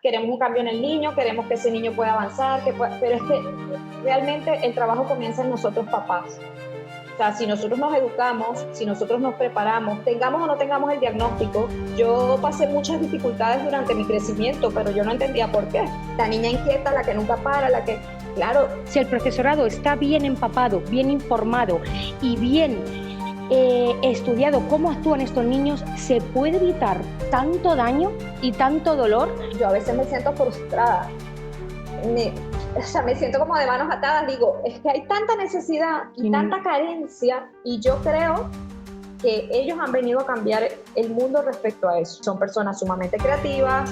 queremos un cambio en el niño, queremos que ese niño pueda avanzar, pero es que realmente el trabajo comienza en nosotros papás. O sea, si nosotros nos educamos, si nosotros nos preparamos, tengamos o no tengamos el diagnóstico, yo pasé muchas dificultades durante mi crecimiento, pero yo no entendía por qué. La niña inquieta, la que nunca para, la que, claro. Si el profesorado está bien empapado, bien informado y bien estudiado cómo actúan estos niños, se puede evitar tanto daño y tanto dolor. Yo a veces me siento frustrada. Me siento como de manos atadas, digo, es que hay tanta necesidad y tanta carencia, y yo creo que ellos han venido a cambiar el mundo respecto a eso. Son personas sumamente creativas,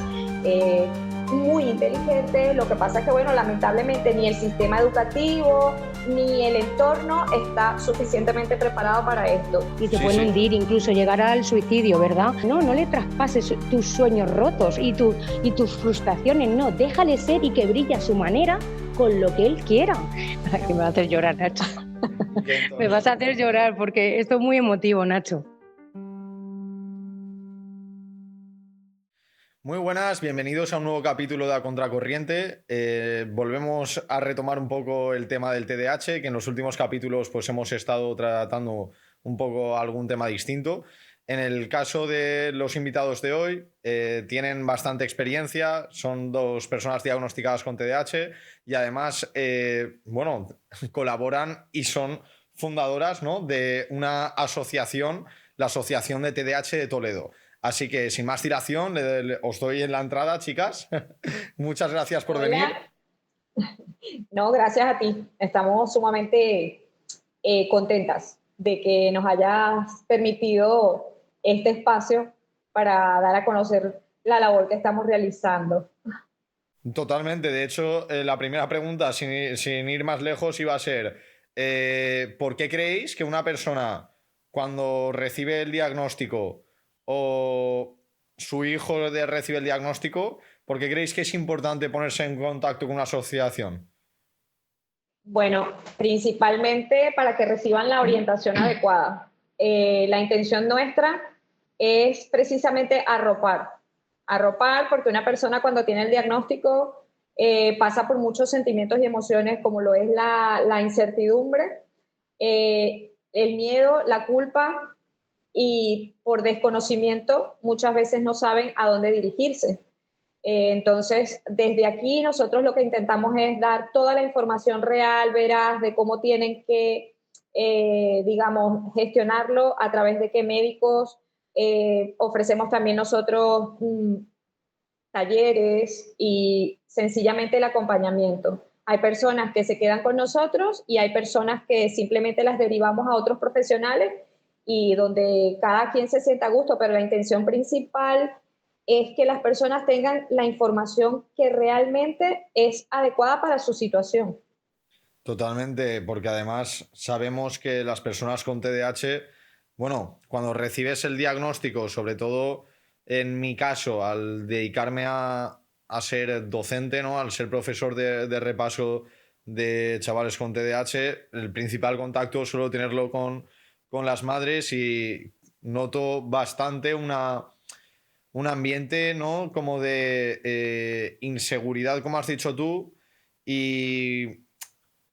muy inteligentes. Lo que pasa es que, bueno, lamentablemente ni el sistema educativo ni el entorno está suficientemente preparado para esto. Y te pueden hundir, incluso llegar al suicidio, ¿verdad? No le traspases tus sueños rotos y tus frustraciones, no, déjale ser y que brille a su manera con lo que él quiera. Me va a hacer llorar, Nacho. Me vas a hacer llorar porque esto es muy emotivo, Nacho. Muy buenas, bienvenidos a un nuevo capítulo de A Contracorriente. Volvemos a retomar un poco el tema del TDAH, que en los últimos capítulos pues, hemos estado tratando un poco algún tema distinto. En el caso de los invitados de hoy, tienen bastante experiencia, son dos personas diagnosticadas con TDAH y además, bueno, colaboran y son fundadoras, ¿no?, de una asociación, la Asociación de TDAH de Toledo. Así que, sin más dilación, os doy en la entrada, chicas. Muchas gracias por venir. No, gracias a ti. Estamos sumamente contentas de que nos hayas permitido este espacio para dar a conocer la labor que estamos realizando. Totalmente. De hecho, la primera pregunta, sin ir más lejos, iba a ser ¿por qué creéis que una persona, cuando recibe el diagnóstico o su hijo recibe el diagnóstico, ¿por qué creéis que es importante ponerse en contacto con una asociación? Bueno, principalmente para que reciban la orientación adecuada. La intención nuestra es precisamente arropar porque una persona cuando tiene el diagnóstico pasa por muchos sentimientos y emociones como lo es la incertidumbre, el miedo, la culpa, y por desconocimiento muchas veces no saben a dónde dirigirse. Entonces, desde aquí nosotros lo que intentamos es dar toda la información real, veraz, de cómo tienen que, digamos, gestionarlo, a través de qué médicos. Ofrecemos también nosotros talleres y sencillamente el acompañamiento. Hay personas que se quedan con nosotros y hay personas que simplemente las derivamos a otros profesionales y donde cada quien se sienta a gusto, pero la intención principal es que las personas tengan la información que realmente es adecuada para su situación. Totalmente, porque además sabemos que las personas con TDAH, bueno, cuando recibes el diagnóstico, sobre todo en mi caso, al dedicarme a ser docente, ¿no?, al ser profesor de repaso de chavales con TDAH, el principal contacto suelo tenerlo con las madres y noto bastante un ambiente, ¿no?, como de inseguridad, como has dicho tú, y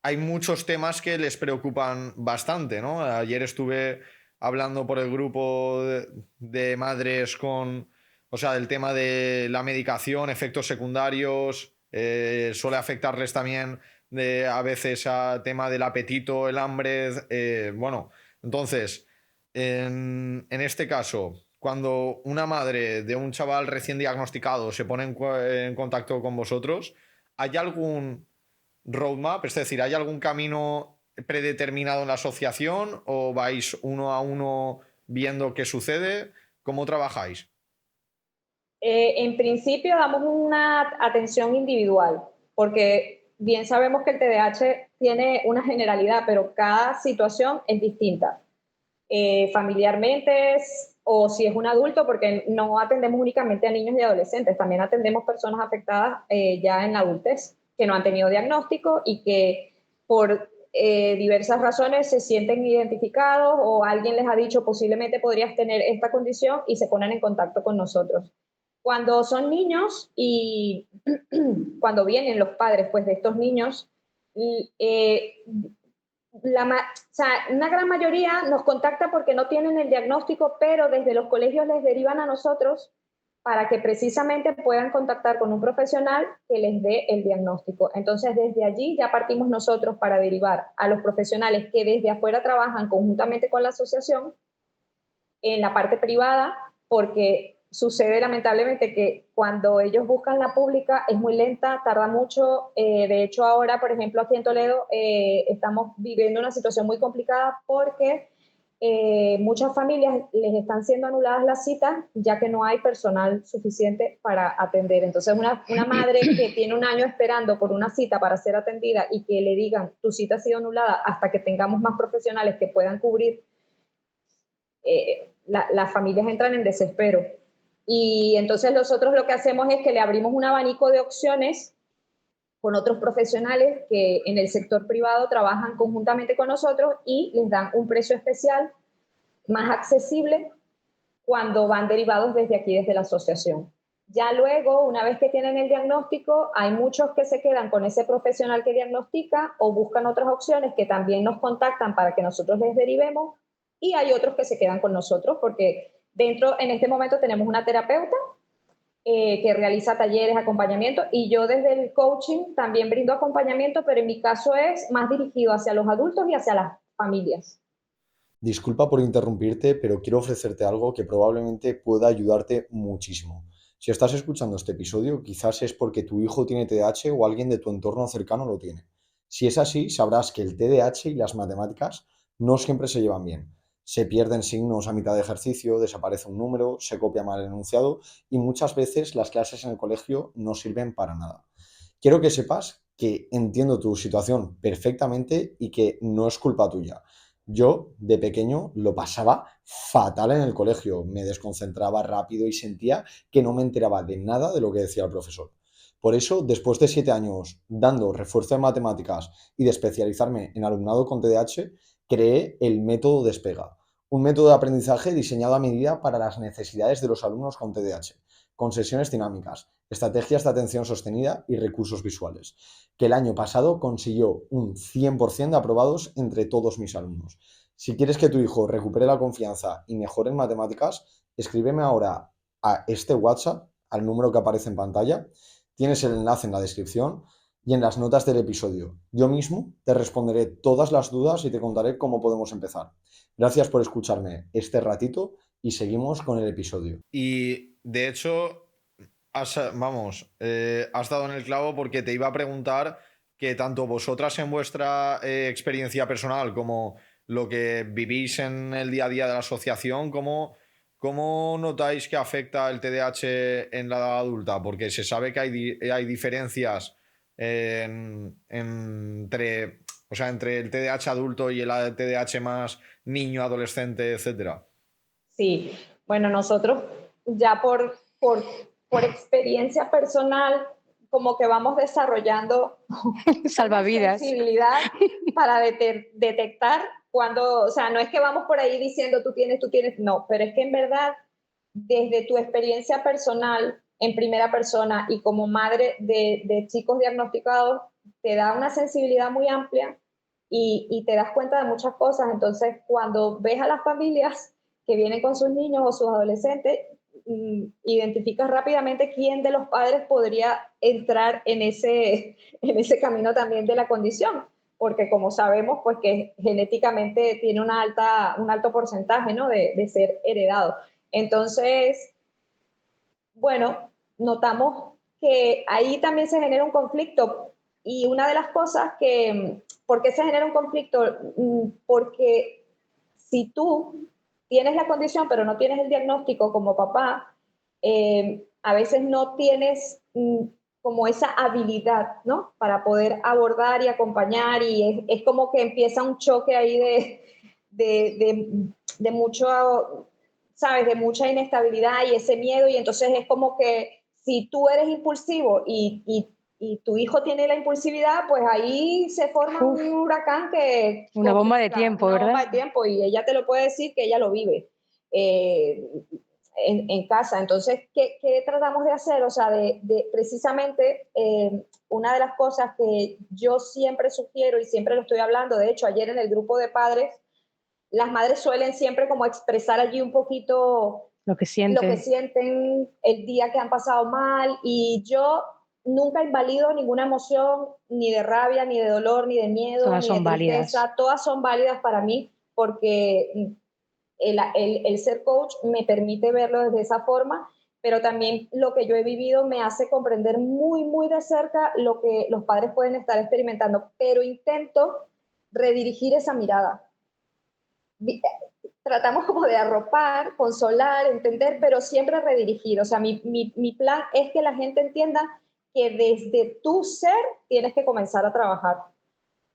hay muchos temas que les preocupan bastante, ¿no? Ayer estuve hablando por el grupo de madres o sea, del tema de la medicación, efectos secundarios, suele afectarles también a veces a tema del apetito, el hambre, bueno, entonces, en este caso, cuando una madre de un chaval recién diagnosticado se pone en contacto con vosotros, ¿hay algún roadmap? Es decir, ¿hay algún camino predeterminado en la asociación o vais uno a uno viendo qué sucede? ¿Cómo trabajáis? En principio damos una atención individual, porque bien sabemos que el TDAH tiene una generalidad, pero cada situación es distinta. Familiarmente o si es un adulto, porque no atendemos únicamente a niños y adolescentes, también atendemos personas afectadas ya en la adultez, que no han tenido diagnóstico y que por diversas razones se sienten identificados o alguien les ha dicho posiblemente podrías tener esta condición y se ponen en contacto con nosotros. Cuando son niños y cuando vienen los padres pues, de estos niños, o sea, una gran mayoría nos contacta porque no tienen el diagnóstico, pero desde los colegios les derivan a nosotros para que precisamente puedan contactar con un profesional que les dé el diagnóstico. Entonces, desde allí ya partimos nosotros para derivar a los profesionales que desde afuera trabajan conjuntamente con la asociación en la parte privada, porque sucede lamentablemente que cuando ellos buscan la pública es muy lenta, tarda mucho. De hecho, ahora, por ejemplo, aquí en Toledo estamos viviendo una situación muy complicada porque muchas familias les están siendo anuladas las citas ya que no hay personal suficiente para atender. Entonces, una madre que tiene un año esperando por una cita para ser atendida y que le digan tu cita ha sido anulada hasta que tengamos más profesionales que puedan cubrir, las familias entran en desespero. Y entonces nosotros lo que hacemos es que le abrimos un abanico de opciones con otros profesionales que en el sector privado trabajan conjuntamente con nosotros y les dan un precio especial más accesible cuando van derivados desde aquí, desde la asociación. Ya luego, una vez que tienen el diagnóstico, hay muchos que se quedan con ese profesional que diagnostica o buscan otras opciones que también nos contactan para que nosotros les derivemos, y hay otros que se quedan con nosotros porque dentro, en este momento tenemos una terapeuta que realiza talleres, acompañamiento, y yo desde el coaching también brindo acompañamiento, pero en mi caso es más dirigido hacia los adultos y hacia las familias. Disculpa por interrumpirte, pero quiero ofrecerte algo que probablemente pueda ayudarte muchísimo. Si estás escuchando este episodio, quizás es porque tu hijo tiene TDAH o alguien de tu entorno cercano lo tiene. Si es así, sabrás que el TDAH y las matemáticas no siempre se llevan bien. Se pierden signos a mitad de ejercicio, desaparece un número, se copia mal el enunciado y muchas veces las clases en el colegio no sirven para nada. Quiero que sepas que entiendo tu situación perfectamente y que no es culpa tuya. Yo, de pequeño, lo pasaba fatal en el colegio, me desconcentraba rápido y sentía que no me enteraba de nada de lo que decía el profesor. Por eso, después de 7 años dando refuerzo en matemáticas y de especializarme en alumnado con TDAH, creé el método Despega, un método de aprendizaje diseñado a medida para las necesidades de los alumnos con TDAH, con sesiones dinámicas, estrategias de atención sostenida y recursos visuales, que el año pasado consiguió un 100% de aprobados entre todos mis alumnos. Si quieres que tu hijo recupere la confianza y mejore en matemáticas, escríbeme ahora a este WhatsApp, al número que aparece en pantalla. Tienes el enlace en la descripción y en las notas del episodio. Yo mismo te responderé todas las dudas y te contaré cómo podemos empezar. Gracias por escucharme este ratito y seguimos con el episodio. Y de hecho, has dado en el clavo porque te iba a preguntar que tanto vosotras en vuestra experiencia personal como lo que vivís en el día a día de la asociación, ¿cómo notáis que afecta el TDAH en la edad adulta? Porque se sabe que hay diferencias entre el TDAH adulto y el TDAH más niño, adolescente, etcétera. Sí, bueno, nosotros ya por experiencia personal, como que vamos desarrollando Salvavidas. sensibilidad para detectar cuando, o sea, no es que vamos por ahí diciendo tú tienes, no, pero es que en verdad, desde tu experiencia personal, en primera persona y como madre de chicos diagnosticados, te da una sensibilidad muy amplia y te das cuenta de muchas cosas. Entonces, cuando ves a las familias que vienen con sus niños o sus adolescentes, identificas rápidamente quién de los padres podría entrar en ese camino también de la condición, porque como sabemos, pues que genéticamente tiene un alto porcentaje, ¿no?, de ser heredado. Entonces, bueno, notamos que ahí también se genera un conflicto, y una de las cosas ¿por qué se genera un conflicto? Porque si tú tienes la condición pero no tienes el diagnóstico como papá, a veces no tienes como esa habilidad, ¿no?, para poder abordar y acompañar, y es como que empieza un choque ahí de mucho, ¿sabes?, de mucha inestabilidad y ese miedo, y entonces es como que si tú eres impulsivo y tu hijo tiene la impulsividad, pues ahí se forma un huracán que... Una bomba de tiempo, una ¿verdad? bomba de tiempo, y ella te lo puede decir que ella lo vive. en casa. Entonces, ¿qué tratamos de hacer? O sea, precisamente una de las cosas que yo siempre sugiero y siempre lo estoy hablando, de hecho, ayer en el grupo de padres, las madres suelen siempre como expresar allí un poquito Lo que lo que sienten. sienten el día que han pasado mal, y yo nunca invalido ninguna emoción, ni de rabia, ni de dolor, ni de miedo, Todas ni de son válidas. tristeza. Todas son válidas para mí porque el ser coach me permite verlo desde esa forma, pero también lo que yo he vivido me hace comprender muy, muy de cerca lo que los padres pueden estar experimentando, pero intento redirigir esa mirada. Tratamos como de arropar, consolar, entender, pero siempre redirigir. O sea, mi plan es que la gente entienda que desde tu ser tienes que comenzar a trabajar.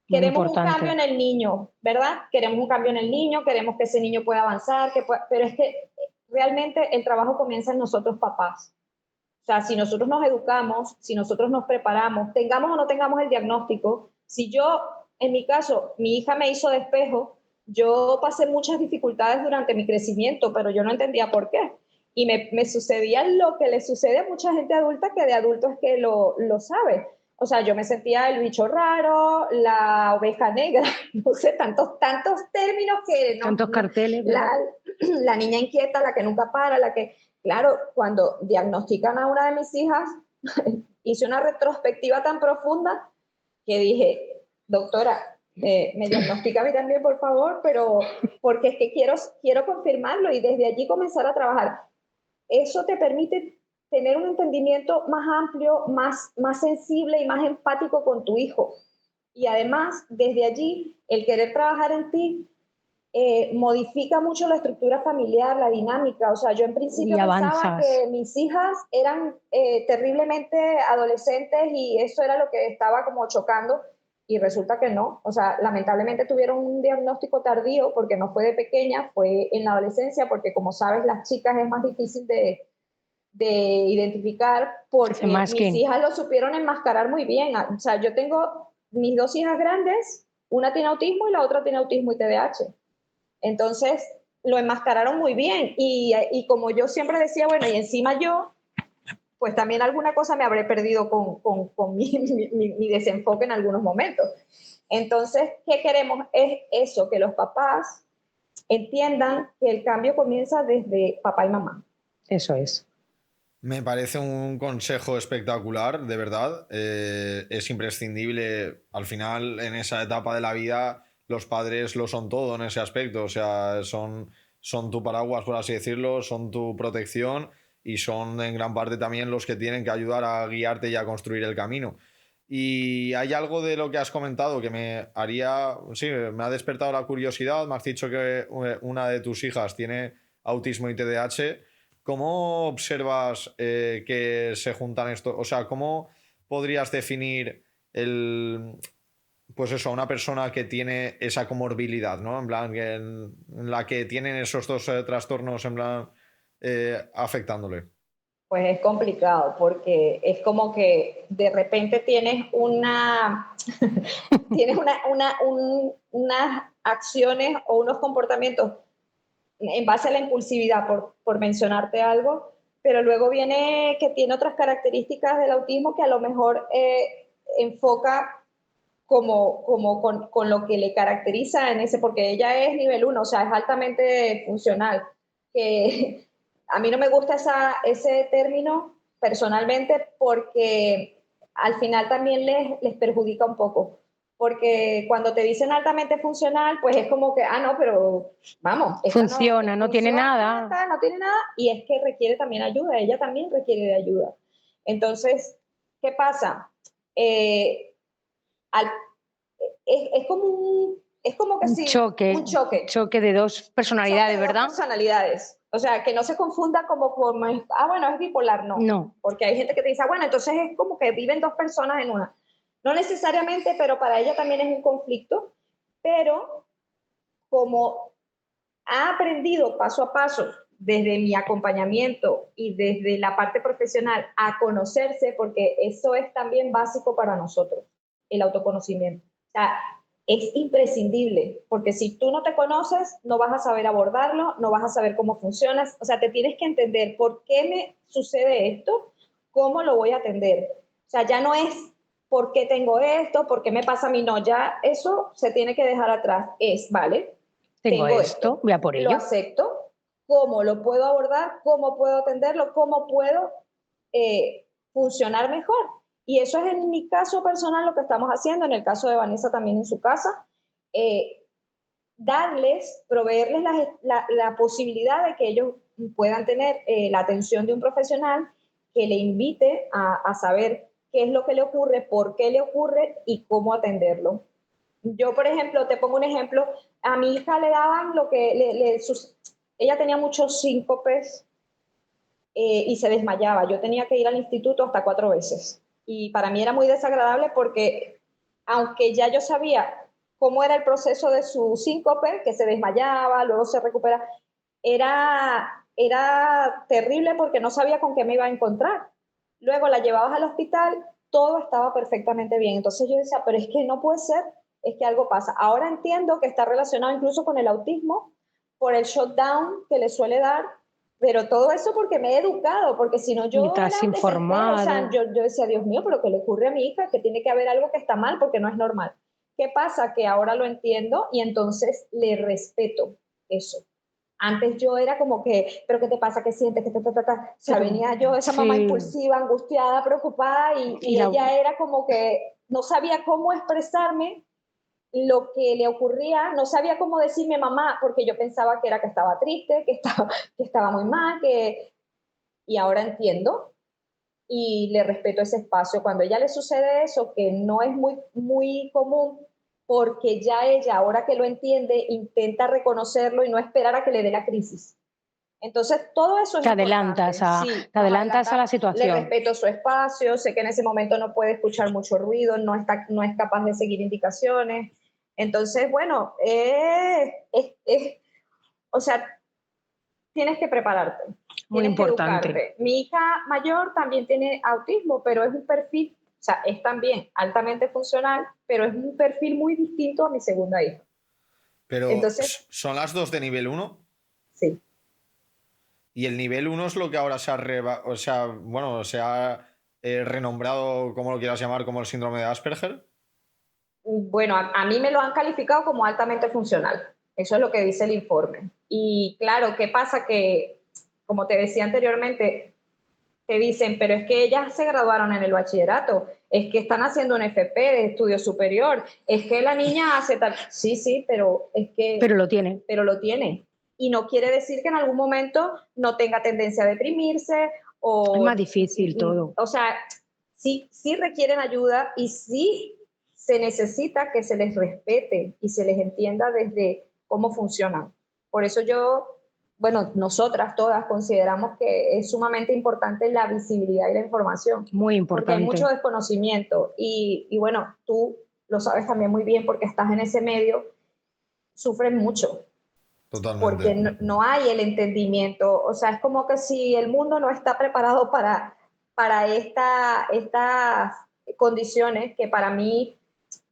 Muy Queremos un importante. cambio en el niño, ¿verdad? Queremos un cambio en el niño, queremos que ese niño pueda avanzar, pero es que realmente el trabajo comienza en nosotros papás. O sea, si nosotros nos educamos, si nosotros nos preparamos, tengamos o no tengamos el diagnóstico, si yo, en mi caso, mi hija me hizo de espejo, yo pasé muchas dificultades durante mi crecimiento, pero yo no entendía por qué. Y me sucedía lo que le sucede a mucha gente adulta, que de adulto es que lo sabe. O sea, yo me sentía el bicho raro, la oveja negra, no sé, tantos términos que no, Tantos carteles, ¿verdad? la niña inquieta, la que nunca para, la que... Claro, cuando diagnostican a una de mis hijas, hice una retrospectiva tan profunda que dije, doctora, me diagnostica a mí también, por favor, pero porque es que quiero confirmarlo y desde allí comenzar a trabajar. Eso te permite tener un entendimiento más amplio, más sensible y más empático con tu hijo. Y además, desde allí, el querer trabajar en ti modifica mucho la estructura familiar, la dinámica. O sea, yo en principio Y pensaba avanzas. que mis hijas eran terriblemente adolescentes y eso era lo que estaba como chocando, y resulta que no. O sea, lamentablemente tuvieron un diagnóstico tardío porque no fue de pequeña, fue en la adolescencia, porque como sabes, las chicas es más difícil de identificar Se porque mis masquen. hijas lo supieron enmascarar muy bien. O sea, yo tengo mis dos hijas grandes, una tiene autismo y la otra tiene autismo y TDAH. Entonces, lo enmascararon muy bien. Y como yo siempre decía, bueno, y encima yo, pues también alguna cosa me habré perdido con mi desenfoque en algunos momentos. Entonces, ¿qué queremos? Es eso, que los papás entiendan que el cambio comienza desde papá y mamá. Eso es. Me parece un consejo espectacular, de verdad. Es imprescindible. Al final, en esa etapa de la vida, los padres lo son todo en ese aspecto. O sea, son tu paraguas, por así decirlo, son tu protección y son en gran parte también los que tienen que ayudar a guiarte y a construir el camino. Y hay algo de lo que has comentado que me haría, sí, me ha despertado la curiosidad. Me has dicho que una de tus hijas tiene autismo y TDAH. ¿Cómo observas que se juntan estos? O sea, ¿cómo podrías definir pues eso, a una persona que tiene esa comorbilidad, ¿no? En plan, en la que tienen esos dos trastornos, en plan, afectándole. Pues es complicado porque es como que de repente tienes unas acciones o unos comportamientos en base a la impulsividad, por mencionarte algo, pero luego viene que tiene otras características del autismo que a lo mejor enfoca con lo que le caracteriza en ese, porque ella es nivel 1, o sea, es altamente funcional. Que a mí no me gusta ese término personalmente porque al final también les perjudica un poco. Porque cuando te dicen altamente funcional, pues es como que, no, pero vamos, esta no Funciona, no tiene funciona, nada. no tiene nada, y es que requiere también ayuda, ella también requiere de ayuda. Entonces, ¿qué pasa? Eh, al, es como que Un si choque, un choque, choque de dos un choque personalidades, de dos ¿verdad? personalidades. O sea, que no se confunda como bueno, es bipolar, no. No. Porque hay gente que te dice, bueno, entonces es como que viven dos personas en una. No necesariamente, pero para ella también es un conflicto. Pero como ha aprendido paso a paso desde mi acompañamiento y desde la parte profesional a conocerse, porque eso es también básico para nosotros, el autoconocimiento. O sea, es imprescindible, porque si tú no te conoces, no vas a saber abordarlo, no vas a saber cómo funcionas, o sea, te tienes que entender por qué me sucede esto, cómo lo voy a atender. O sea, ya no es por qué tengo esto, por qué me pasa a mí, no, ya eso se tiene que dejar atrás. Es, vale, Tengo esto, voy a por lo ello. acepto, cómo lo puedo abordar, cómo puedo atenderlo, cómo puedo funcionar mejor. Y eso es en mi caso personal lo que estamos haciendo, en el caso de Vanessa también en su casa, proveerles la posibilidad de que ellos puedan tener la atención de un profesional que le invite a saber qué es lo que le ocurre, por qué le ocurre y cómo atenderlo. Yo, por ejemplo, te pongo un ejemplo, a mi hija le daban lo que ella tenía muchos síncopes y se desmayaba. Yo tenía que ir al instituto hasta 4 veces. Y para mí era muy desagradable porque, aunque ya yo sabía cómo era el proceso de su síncope, que se desmayaba, luego se recupera, era terrible porque no sabía con qué me iba a encontrar. Luego la llevabas al hospital, todo estaba perfectamente bien. Entonces yo decía, pero es que no puede ser, es que algo pasa. Ahora entiendo que está relacionado incluso con el autismo, por el shutdown que le suele dar, pero todo eso porque me he educado, porque si no Y yo te era has un desespero, o sea, informado. yo decía, Dios mío, pero ¿qué le ocurre a mi hija? Que tiene que haber algo que está mal porque no es normal. ¿Qué pasa? Que ahora lo entiendo y entonces le respeto eso. Antes yo era como que, ¿pero qué te pasa? ¿Qué sientes? ¿Qué O sea, venía yo, esa mamá Sí, impulsiva, angustiada, preocupada, y y ella era como que no sabía cómo expresarme lo que le ocurría, no sabía cómo decirme mamá, porque yo pensaba que era que estaba triste, que estaba muy mal, y ahora entiendo y le respeto ese espacio. Cuando a ella le sucede eso, que no es muy común, porque ya ella, ahora que lo entiende, intenta reconocerlo y no esperar a que le dé la crisis. Entonces, todo eso es te adelantas importante. Sí, te nos adelantas a la adelantamos, le situación. respeto su espacio, sé que en ese momento no puede escuchar mucho ruido, no es capaz de seguir indicaciones. Entonces, bueno, o sea, tienes que prepararte, Muy tienes que importante. educarte. Mi hija mayor también tiene autismo, pero es un perfil, o sea, es también altamente funcional, pero es un perfil muy distinto a mi segunda hija. Pero Entonces, ¿son las dos de nivel uno? sí. Y el nivel uno es lo que ahora se ha renombrado, como lo quieras llamar, como el síndrome de Asperger. Bueno, a mí me lo han calificado como altamente funcional. Eso es lo que dice el informe. Y claro, ¿qué pasa? Que, como te decía anteriormente, te dicen, pero es que ellas se graduaron en el bachillerato, es que están haciendo un FP de estudio superior, es que la niña hace tal. Sí, sí, pero es que, Pero lo tiene. pero lo tiene. Y no quiere decir que en algún momento no tenga tendencia a deprimirse Es o, más difícil todo. o sea, sí requieren ayuda y sí se necesita que se les respete y se les entienda desde cómo funcionan. Por eso bueno, nosotras todas consideramos que es sumamente importante la visibilidad y la información, Muy porque hay mucho importante. desconocimiento y bueno, tú lo sabes también muy bien porque estás en ese medio, sufren mucho porque Totalmente. no hay el entendimiento, o sea, es como que si el mundo no está preparado para estas condiciones que para mí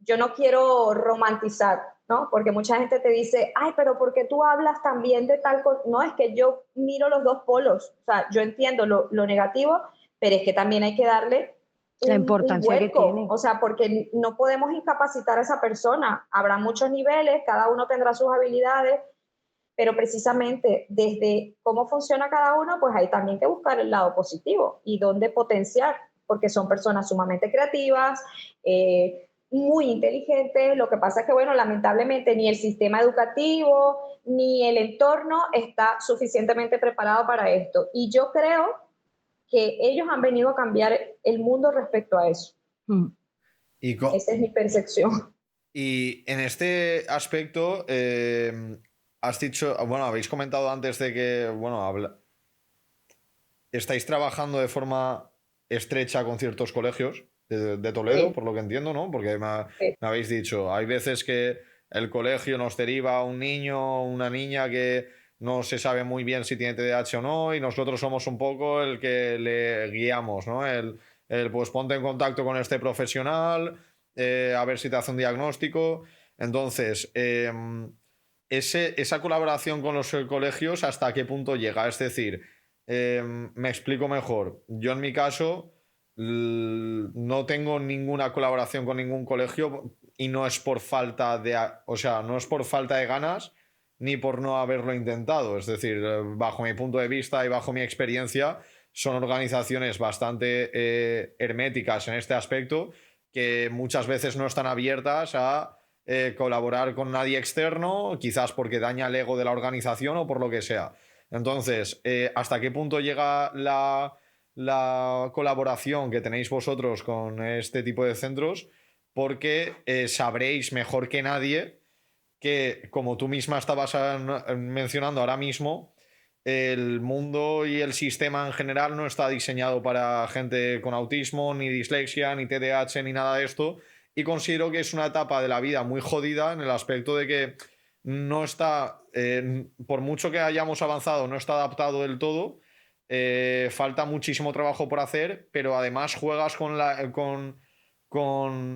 yo no quiero romantizar, ¿no? Porque mucha gente te dice, ay, pero ¿por qué tú hablas también de tal cosa? No, es que yo miro los dos polos, o sea, yo entiendo lo negativo, pero es que también hay que darle La un importancia que hueco, tiene. o sea, porque no podemos incapacitar a esa persona. Habrá muchos niveles, cada uno tendrá sus habilidades, pero precisamente desde cómo funciona cada uno, pues hay también que buscar el lado positivo y dónde potenciar, porque son personas sumamente creativas, muy inteligentes. Lo que pasa es que, bueno, lamentablemente ni el sistema educativo ni el entorno está suficientemente preparado para esto. Y yo creo que ellos han venido a cambiar el mundo respecto a eso. Mm. Y, co- Esa es mi percepción. y en este aspecto, has dicho, bueno, habéis comentado antes de que, bueno, estáis trabajando de forma estrecha con ciertos colegios de Toledo, Sí, por lo que entiendo, ¿no? Porque sí. me habéis dicho, hay veces que el colegio nos deriva a un niño o una niña que no se sabe muy bien si tiene TDAH o no, y nosotros somos un poco el que le guiamos, ¿no? Pues ponte en contacto con este profesional, a ver si te hace un diagnóstico. Entonces, esa colaboración con los colegios, ¿hasta qué punto llega? Es decir, me explico mejor. Yo en mi caso no tengo ninguna colaboración con ningún colegio y no es por falta de, o sea, no es por falta de ganas ni por no haberlo intentado. Es decir, bajo mi punto de vista y bajo mi experiencia, son organizaciones bastante herméticas en este aspecto que muchas veces no están abiertas a colaborar con nadie externo, quizás porque daña el ego de la organización o por lo que sea. Entonces, ¿hasta qué punto llega la colaboración que tenéis vosotros con este tipo de centros? Porque sabréis mejor que nadie que, como tú misma estabas mencionando ahora mismo, el mundo y el sistema en general no está diseñado para gente con autismo, ni dislexia, ni TDAH, ni nada de esto. Y considero que es una etapa de la vida muy jodida en el aspecto de que no está, por mucho que hayamos avanzado, no está adaptado del todo. Falta muchísimo trabajo por hacer, pero además juegas con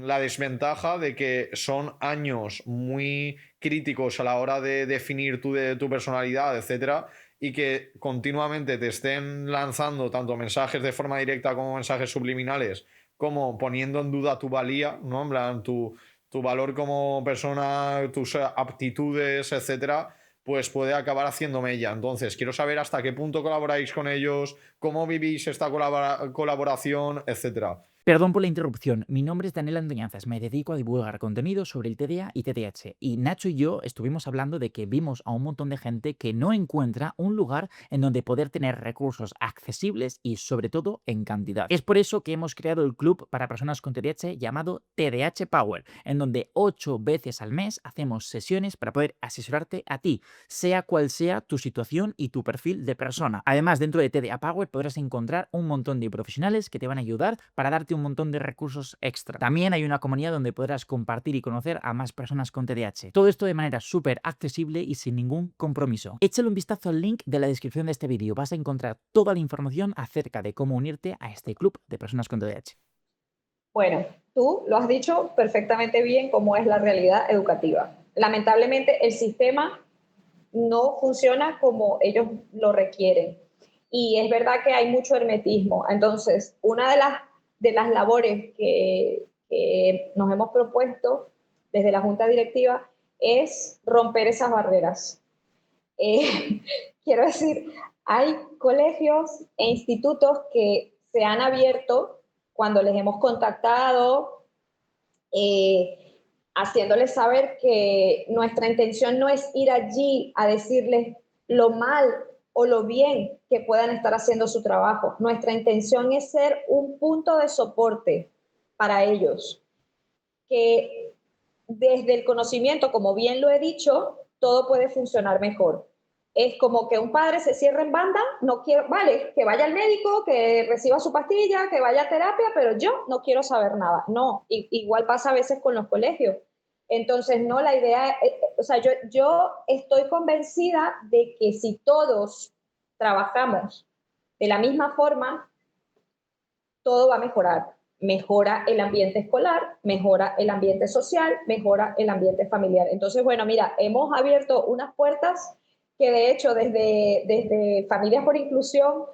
la desventaja de que son años muy críticos a la hora de definir tu personalidad, etcétera, y que continuamente te estén lanzando tanto mensajes de forma directa como mensajes subliminales, como poniendo en duda tu valía, ¿no? En plan, tu valor como persona, tus aptitudes, etcétera, pues puede acabar haciendo mella. Entonces, quiero saber hasta qué punto colaboráis con ellos, cómo vivís esta colaboración, etcétera. Perdón por la interrupción, mi nombre es Daniel Andoñanzas, me dedico a divulgar contenido sobre el TDA y TDAH, y Nacho y yo estuvimos hablando de que vimos a un montón de gente que no encuentra un lugar en donde poder tener recursos accesibles y sobre todo en cantidad. Es por eso que hemos creado el club para personas con TDAH llamado TDAH Power, en donde 8 veces al mes hacemos sesiones para poder asesorarte a ti, sea cual sea tu situación y tu perfil de persona. Además, dentro de TDA Power podrás encontrar un montón de profesionales que te van a ayudar para darte un montón de recursos extra. También hay una comunidad donde podrás compartir y conocer a más personas con TDAH. Todo esto de manera súper accesible y sin ningún compromiso. Échale un vistazo al link de la descripción de este vídeo. Vas a encontrar toda la información acerca de cómo unirte a este club de personas con TDAH. Bueno, tú lo has dicho perfectamente bien cómo es la realidad educativa. Lamentablemente el sistema no funciona como ellos lo requieren. Y es verdad que hay mucho hermetismo. Entonces, una de las labores que nos hemos propuesto desde la Junta Directiva es romper esas barreras. Quiero decir, hay colegios e institutos que se han abierto cuando les hemos contactado, haciéndoles saber que nuestra intención no es ir allí a decirles lo mal o lo bien que puedan estar haciendo su trabajo. Nuestra intención es ser un punto de soporte para ellos, que desde el conocimiento, como bien lo he dicho, todo puede funcionar mejor. Es como que un padre se cierra en banda, no quiero, vale, que vaya al médico, que reciba su pastilla, que vaya a terapia, pero yo no quiero saber nada. No, igual pasa a veces con los colegios. Entonces, no, la idea, o sea, yo estoy convencida de que si todos trabajamos de la misma forma, todo va a mejorar. Mejora el ambiente escolar, mejora el ambiente social, mejora el ambiente familiar. Entonces, bueno, mira, hemos abierto unas puertas que de hecho desde Familias por Inclusión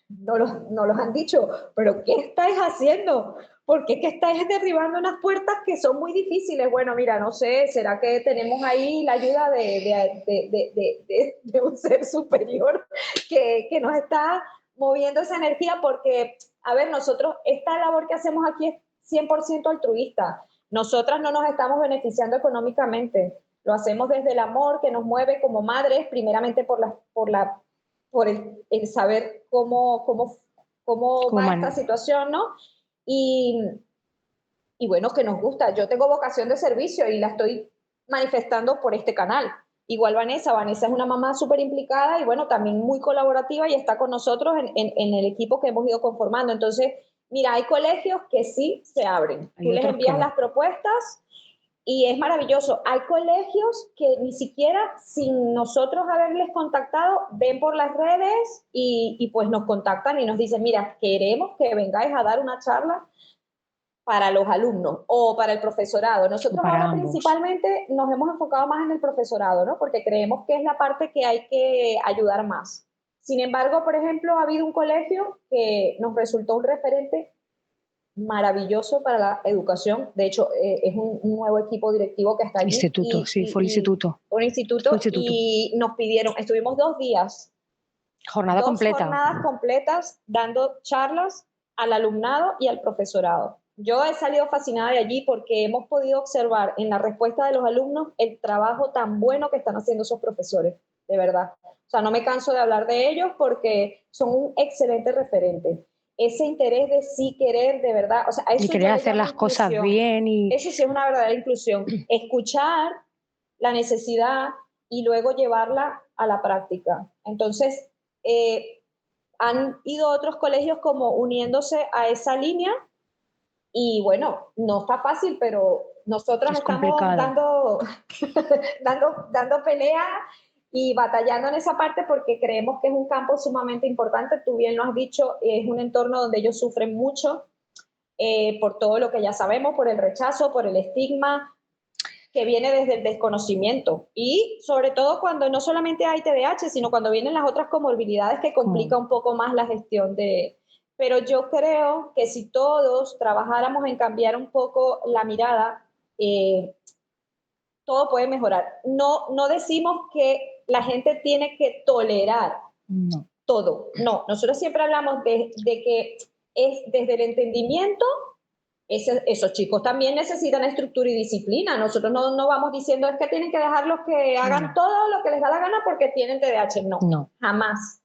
no los han dicho, pero ¿qué estáis haciendo? ¿Por qué estáis derribando unas puertas que son muy difíciles? Bueno, mira, no sé, ¿será que tenemos ahí la ayuda de un ser superior que nos está moviendo esa energía? Porque, a ver, nosotros, esta labor que hacemos aquí es 100% altruista. Nosotras no nos estamos beneficiando económicamente. Lo hacemos desde el amor que nos mueve como madres, primeramente por el saber cómo va esta situación, ¿no? Y bueno, que nos gusta. Yo tengo vocación de servicio y la estoy manifestando por este canal. Igual Vanessa es una mamá súper implicada y bueno, también muy colaborativa y está con nosotros en el equipo que hemos ido conformando. Entonces, mira, hay colegios que sí se abren. Tú les envías las propuestas y es maravilloso. Hay colegios que ni siquiera sin nosotros haberles contactado, ven por las redes y pues nos contactan y nos dicen, mira, queremos que vengáis a dar una charla para los alumnos o para el profesorado. Nosotros Para ahora ambos. principalmente nos hemos enfocado más en el profesorado, ¿no? Porque creemos que es la parte que hay que ayudar más. Sin embargo, por ejemplo, ha habido un colegio que nos resultó un referente maravilloso para la educación. De hecho, es un nuevo equipo directivo que está allí. Instituto, sí, fue el instituto. Un instituto, Fue instituto. y nos pidieron, estuvimos 2 días, Jornada 2 completa. jornadas completas dando charlas al alumnado y al profesorado. Yo he salido fascinada de allí porque hemos podido observar en la respuesta de los alumnos el trabajo tan bueno que están haciendo esos profesores, de verdad. O sea, no me canso de hablar de ellos porque son un excelente referente. Ese interés de sí querer, de verdad, o sea, a eso Y yo querer le hacer llamo las cosas inclusión. bien y Eso sí es una verdadera inclusión. Escuchar la necesidad y luego llevarla a la práctica. Entonces, han ido otros colegios como uniéndose a esa línea y bueno, no está fácil, pero nosotras es estamos complicado. dando pelea y batallando en esa parte porque creemos que es un campo sumamente importante. Tú bien lo has dicho, es un entorno donde ellos sufren mucho por todo lo que ya sabemos, por el rechazo, por el estigma que viene desde el desconocimiento y sobre todo cuando no solamente hay TDAH, sino cuando vienen las otras comorbilidades que complica un poco más la gestión de... Pero yo creo que si todos trabajáramos en cambiar un poco la mirada, todo puede mejorar. No decimos que la gente tiene que tolerar No. todo, no. Nosotros siempre hablamos de que es desde el entendimiento. Esos chicos también necesitan estructura y disciplina. Nosotros no vamos diciendo es que tienen que dejarlos que hagan todo lo que les da la gana porque tienen TDAH. No, jamás.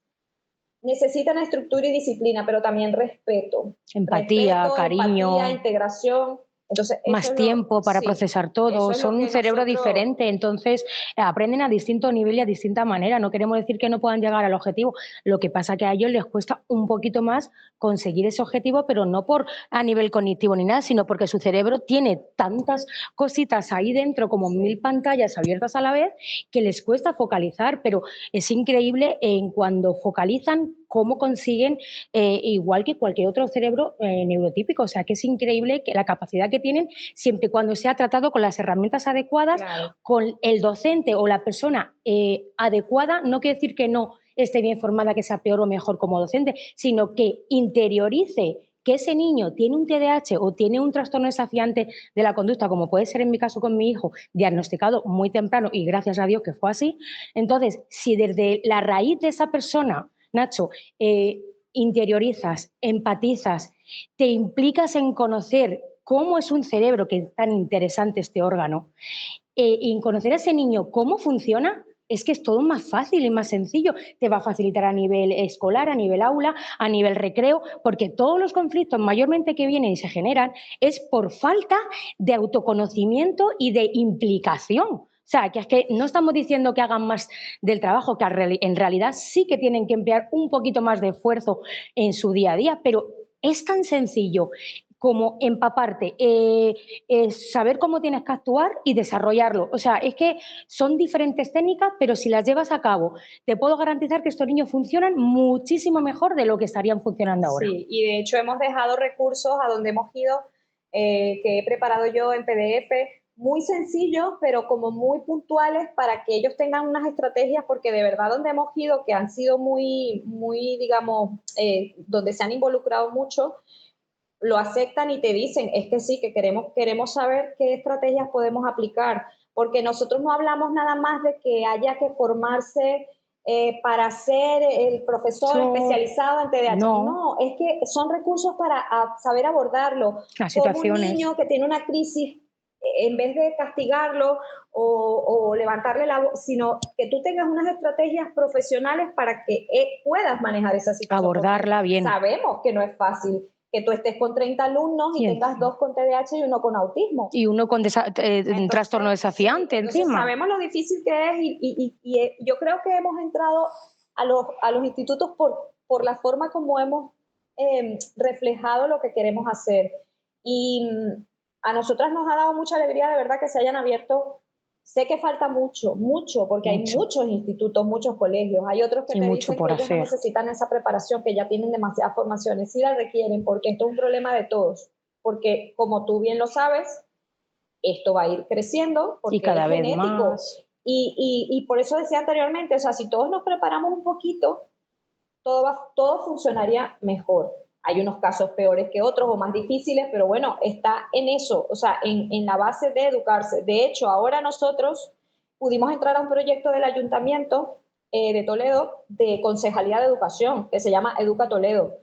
Necesitan estructura y disciplina, pero también respeto. Empatía, cariño. Empatía, integración. Entonces, más tiempo para procesar todo, son un cerebro diferente, entonces aprenden a distinto nivel y a distinta manera. No queremos decir que no puedan llegar al objetivo, lo que pasa que a ellos les cuesta un poquito más conseguir ese objetivo, pero no por a nivel cognitivo ni nada, sino porque su cerebro tiene tantas cositas ahí dentro, como 1000 pantallas abiertas a la vez, que les cuesta focalizar, pero es increíble en cuando focalizan cómo consiguen, igual que cualquier otro cerebro neurotípico, o sea que es increíble que la capacidad que tienen siempre y cuando sea tratado con las herramientas adecuadas, claro, con el docente o la persona adecuada. No quiere decir que no esté bien formada, que sea peor o mejor como docente, sino que interiorice que ese niño tiene un TDAH o tiene un trastorno desafiante de la conducta, como puede ser en mi caso con mi hijo, diagnosticado muy temprano y gracias a Dios que fue así. Entonces, si desde la raíz de esa persona, Nacho, interiorizas, empatizas, te implicas en conocer cómo es un cerebro, que es tan interesante este órgano, y en conocer a ese niño cómo funciona, es que es todo más fácil y más sencillo. Te va a facilitar a nivel escolar, a nivel aula, a nivel recreo, porque todos los conflictos mayormente que vienen y se generan es por falta de autoconocimiento y de implicación. O sea, que es que no estamos diciendo que hagan más del trabajo, que en realidad sí que tienen que emplear un poquito más de esfuerzo en su día a día, pero es tan sencillo como empaparte, saber cómo tienes que actuar y desarrollarlo. O sea, es que son diferentes técnicas, pero si las llevas a cabo, te puedo garantizar que estos niños funcionan muchísimo mejor de lo que estarían funcionando ahora. Sí, y de hecho hemos dejado recursos a donde hemos ido, que he preparado yo en PDF, muy sencillos, pero como muy puntuales para que ellos tengan unas estrategias, porque de verdad donde hemos ido, que han sido muy, digamos, donde se han involucrado mucho, lo aceptan y te dicen, es que sí, que queremos saber qué estrategias podemos aplicar, porque nosotros no hablamos nada más de que haya que formarse para ser el profesor especializado en TDAH. No, es que son recursos para saber abordarlo. Las situaciones. Como un niño que tiene una crisis, en vez de castigarlo o levantarle la voz, sino que tú tengas unas estrategias profesionales para que puedas manejar esa situación. Abordarla bien. Sabemos que no es fácil que tú estés con 30 alumnos y tengas 2 con TDAH y 1 con autismo. Y 1 con trastorno desafiante encima. Sabemos lo difícil que es y yo creo que hemos entrado a los institutos por la forma como hemos reflejado lo que queremos hacer. Y a nosotras nos ha dado mucha alegría de verdad que se hayan abierto. Sé que falta mucho, porque hay muchos institutos, muchos colegios. Hay otros que te dicen que ellos no necesitan esa preparación, que ya tienen demasiadas formaciones. Sí la requieren, porque esto es un problema de todos. porque como tú bien lo sabes, esto va a ir creciendo porque Y cada es vez genético. más. Y por eso decía anteriormente, o sea, si todos nos preparamos un poquito, todo funcionaría mejor. Hay unos casos peores que otros o más difíciles, pero bueno, está en eso, o sea, en la base de educarse. De hecho, ahora nosotros pudimos entrar a un proyecto del Ayuntamiento de Toledo de Concejalía de Educación, que se llama Educa Toledo.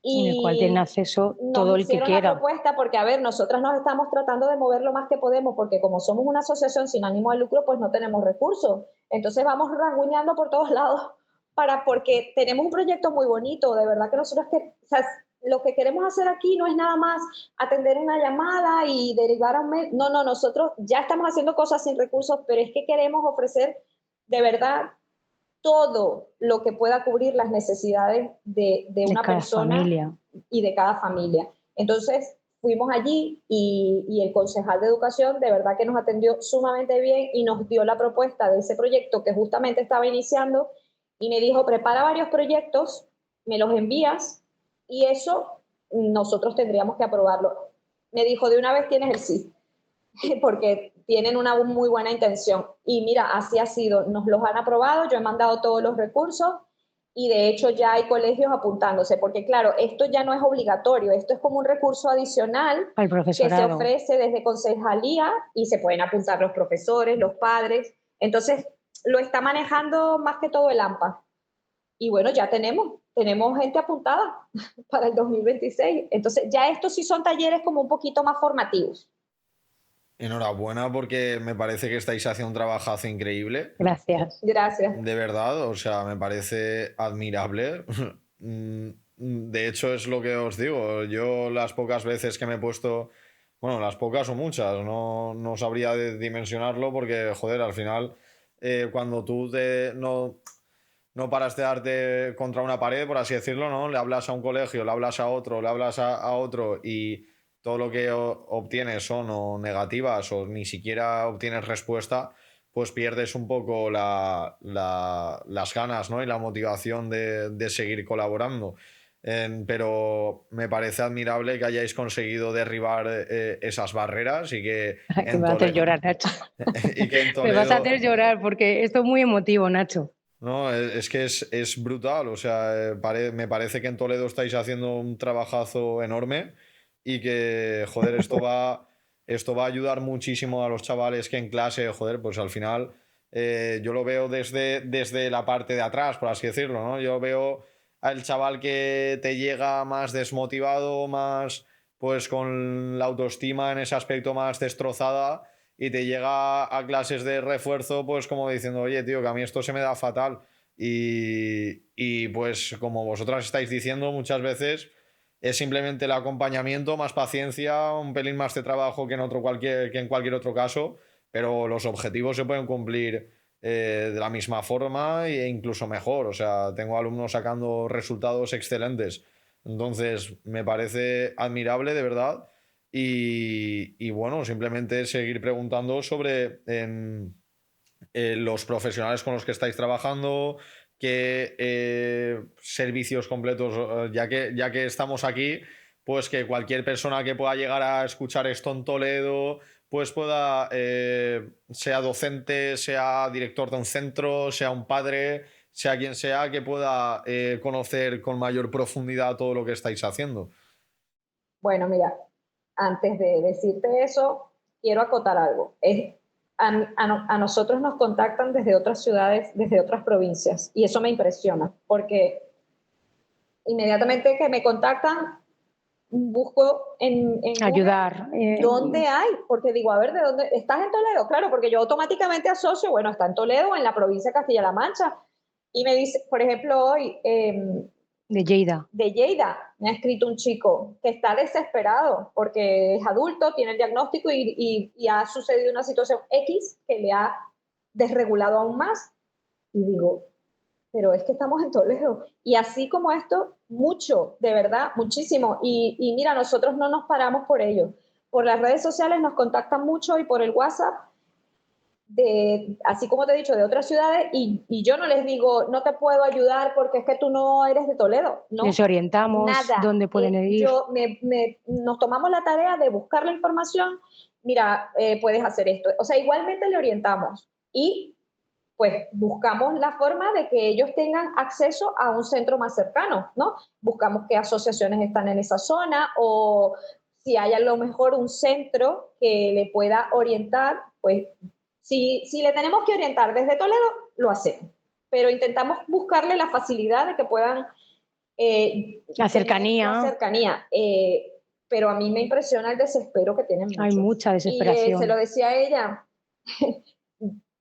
En el cual tiene Y acceso todo nos el que hicieron la quiera. propuesta porque, a ver, nosotras nos estamos tratando de mover lo más que podemos porque como somos una asociación sin ánimo de lucro, pues no tenemos recursos. Entonces vamos rasguñando por todos lados porque tenemos un proyecto muy bonito, de verdad que nosotros o sea, lo que queremos hacer aquí no es nada más atender una llamada y derivar a un mail. No, nosotros ya estamos haciendo cosas sin recursos, pero es que queremos ofrecer de verdad todo lo que pueda cubrir las necesidades de una cada persona familia. y de cada familia. Entonces, fuimos allí y el concejal de educación de verdad que nos atendió sumamente bien y nos dio la propuesta de ese proyecto que justamente estaba iniciando y me dijo, prepara varios proyectos, me los envías y eso nosotros tendríamos que aprobarlo. Me dijo, de una vez tienes el sí, porque tienen una muy buena intención. Y mira, así ha sido, nos los han aprobado, yo he mandado todos los recursos y de hecho ya hay colegios apuntándose, porque claro, esto ya no es obligatorio, esto es como un recurso adicional Al que se profesorado. ofrece desde concejalía y se pueden apuntar los profesores, los padres. Entonces, lo está manejando más que todo el AMPA. Y bueno, ya tenemos gente apuntada para el 2026. Entonces, ya estos sí son talleres como un poquito más formativos. Enhorabuena porque me parece que estáis haciendo un trabajazo increíble. Gracias. Gracias. De verdad, o sea, me parece admirable. De hecho, es lo que os digo. Yo las pocas veces que me he puesto, bueno, las pocas o muchas, no sabría dimensionarlo porque, joder, al final, cuando tú no paras de darte contra una pared, por así decirlo, ¿no? Le hablas a un colegio, le hablas a otro, le hablas a otro y todo lo que obtienes son o negativas o ni siquiera obtienes respuesta, pues pierdes un poco las ganas, ¿no? Y la motivación de seguir colaborando. Pero me parece admirable que hayáis conseguido derribar esas barreras y que Que me vas a hacer llorar, Nacho. y que en Me vas a Toledo... hacer llorar porque esto es muy emotivo, Nacho. No, es que es brutal, o sea, me parece que en Toledo estáis haciendo un trabajazo enorme y que, joder, esto va a ayudar muchísimo a los chavales que en clase, joder, pues al final yo lo veo desde la parte de atrás, por así decirlo, ¿no? Yo veo al chaval que te llega más desmotivado, más pues con la autoestima en ese aspecto más destrozada y te llega a clases de refuerzo, pues como diciendo, oye, tío, que a mí esto se me da fatal. Y pues como vosotras estáis diciendo muchas veces, es simplemente el acompañamiento, más paciencia, un pelín más de trabajo que en cualquier otro caso, pero los objetivos se pueden cumplir de la misma forma e incluso mejor. O sea, tengo alumnos sacando resultados excelentes. Entonces, me parece admirable, de verdad. Y bueno, simplemente seguir preguntando sobre los profesionales con los que estáis trabajando, qué servicios completos, ya que estamos aquí, pues que cualquier persona que pueda llegar a escuchar esto en Toledo, pues pueda, sea docente, sea director de un centro, sea un padre, sea quien sea, que pueda conocer con mayor profundidad todo lo que estáis haciendo. Bueno, mira, antes de decirte eso, quiero acotar algo. A nosotros nos contactan desde otras ciudades, desde otras provincias, y eso me impresiona, porque inmediatamente que me contactan, busco en Google Ayudar. dónde hay, porque digo, a ver, ¿de dónde? ¿Estás en Toledo? Claro, porque yo automáticamente asocio, bueno, está en Toledo, en la provincia de Castilla-La Mancha, y me dice, por ejemplo, hoy, De Lleida. de Lleida, me ha escrito un chico que está desesperado porque es adulto, tiene el diagnóstico y ha sucedido una situación X que le ha desregulado aún más. Y digo, pero es que estamos en Toledo. Y así como esto, mucho, de verdad, muchísimo. Y mira, nosotros no nos paramos por ello. Por las redes sociales nos contactan mucho y por el WhatsApp. así como te he dicho, de otras ciudades, y yo no les digo, no te puedo ayudar porque es que tú no eres de Toledo, ¿no? Les orientamos Nada. dónde pueden ir. Nos tomamos la tarea de buscar la información, mira, puedes hacer esto. O sea, igualmente le orientamos y pues buscamos la forma de que ellos tengan acceso a un centro más cercano, ¿no? Buscamos qué asociaciones están en esa zona o si hay a lo mejor un centro que le pueda orientar, pues si le tenemos que orientar desde Toledo, lo hacemos. Pero intentamos buscarle la facilidad de que puedan La cercanía. La cercanía. Pero a mí me impresiona el desespero que tienen muchos. Hay mucha desesperación. Y se lo decía a ella,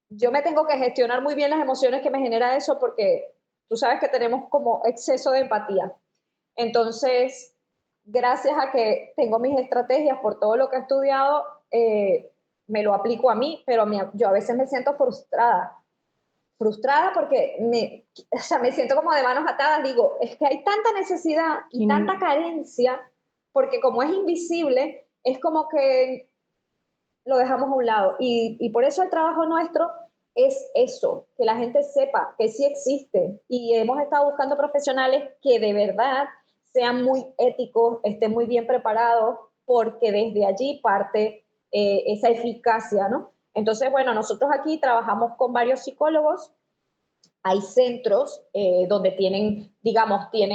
yo me tengo que gestionar muy bien las emociones que me genera eso porque tú sabes que tenemos como exceso de empatía. Entonces, gracias a que tengo mis estrategias por todo lo que he estudiado, me lo aplico a mí, pero yo a veces me siento frustrada porque me siento como de manos atadas. Digo, es que hay tanta necesidad y tanta carencia, porque como es invisible, es como que lo dejamos a un lado. Y por eso el trabajo nuestro es eso, que la gente sepa que sí existe. Y hemos estado buscando profesionales que de verdad sean muy éticos, estén muy bien preparados, porque desde allí parte esa eficacia, ¿no? Entonces, bueno, nosotros aquí trabajamos con varios psicólogos. Hay centros donde tienen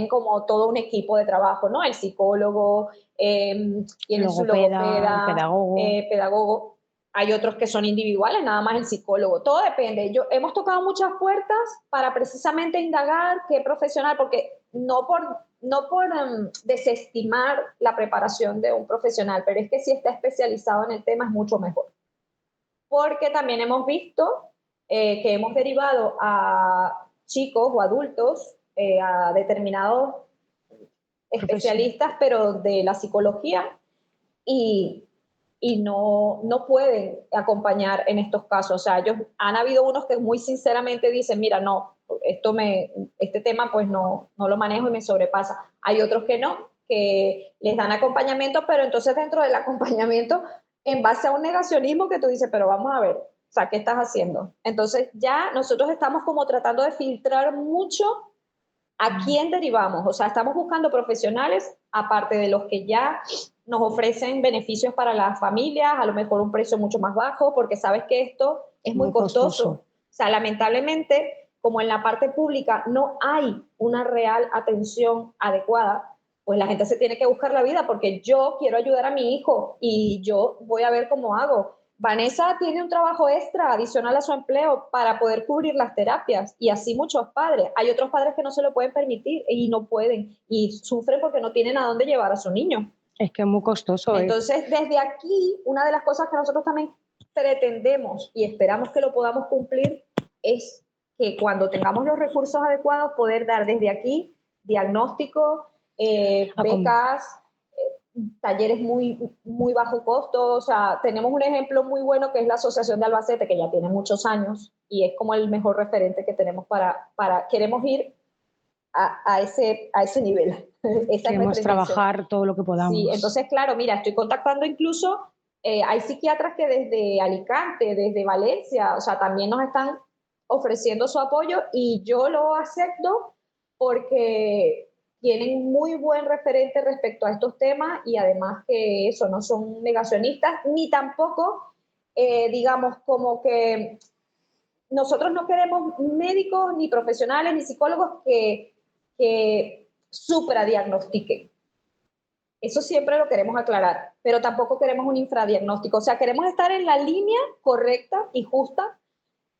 como todo un equipo de trabajo, ¿no? El psicólogo, tienen su logopeda, pedagogo. Hay otros que son individuales, nada más el psicólogo. Todo depende. Hemos tocado muchas puertas para precisamente indagar qué profesional, porque no por desestimar la preparación de un profesional, pero es que si está especializado en el tema es mucho mejor. Porque también hemos visto que hemos derivado a chicos o adultos, a determinados especialistas, pero de la psicología, y no pueden acompañar en estos casos. O sea, han habido unos que muy sinceramente dicen, mira, no, este tema pues no lo manejo y me sobrepasa. Hay otros que no, que les dan acompañamiento, pero entonces dentro del acompañamiento, en base a un negacionismo que tú dices, pero vamos a ver, o sea, ¿qué estás haciendo? Entonces ya nosotros estamos como tratando de filtrar mucho a quién derivamos. O sea, estamos buscando profesionales, aparte de los que ya nos ofrecen beneficios para las familias, a lo mejor un precio mucho más bajo, porque sabes que esto es muy costoso. O sea, lamentablemente, como en la parte pública no hay una real atención adecuada, pues la gente se tiene que buscar la vida, porque yo quiero ayudar a mi hijo y yo voy a ver cómo hago. Vanessa tiene un trabajo extra adicional a su empleo para poder cubrir las terapias, y así muchos padres. Hay otros padres que no se lo pueden permitir y no pueden y sufren porque no tienen a dónde llevar a su niño. Es que es muy costoso. Entonces, desde aquí, una de las cosas que nosotros también pretendemos y esperamos que lo podamos cumplir es que cuando tengamos los recursos adecuados, poder dar desde aquí diagnóstico, becas, talleres muy, muy bajo costo. O sea, tenemos un ejemplo muy bueno que es la Asociación de Albacete, que ya tiene muchos años y es como el mejor referente que tenemos queremos ir a ese nivel. Queremos trabajar todo lo que podamos. Sí, entonces, claro, mira, estoy contactando incluso, hay psiquiatras que desde Alicante, desde Valencia, o sea, también nos están ofreciendo su apoyo y yo lo acepto porque tienen muy buen referente respecto a estos temas y además que eso, no son negacionistas, ni tampoco, digamos, como que nosotros no queremos médicos, ni profesionales, ni psicólogos que supradiagnostiquen. Eso siempre lo queremos aclarar, pero tampoco queremos un infradiagnóstico. O sea, queremos estar en la línea correcta y justa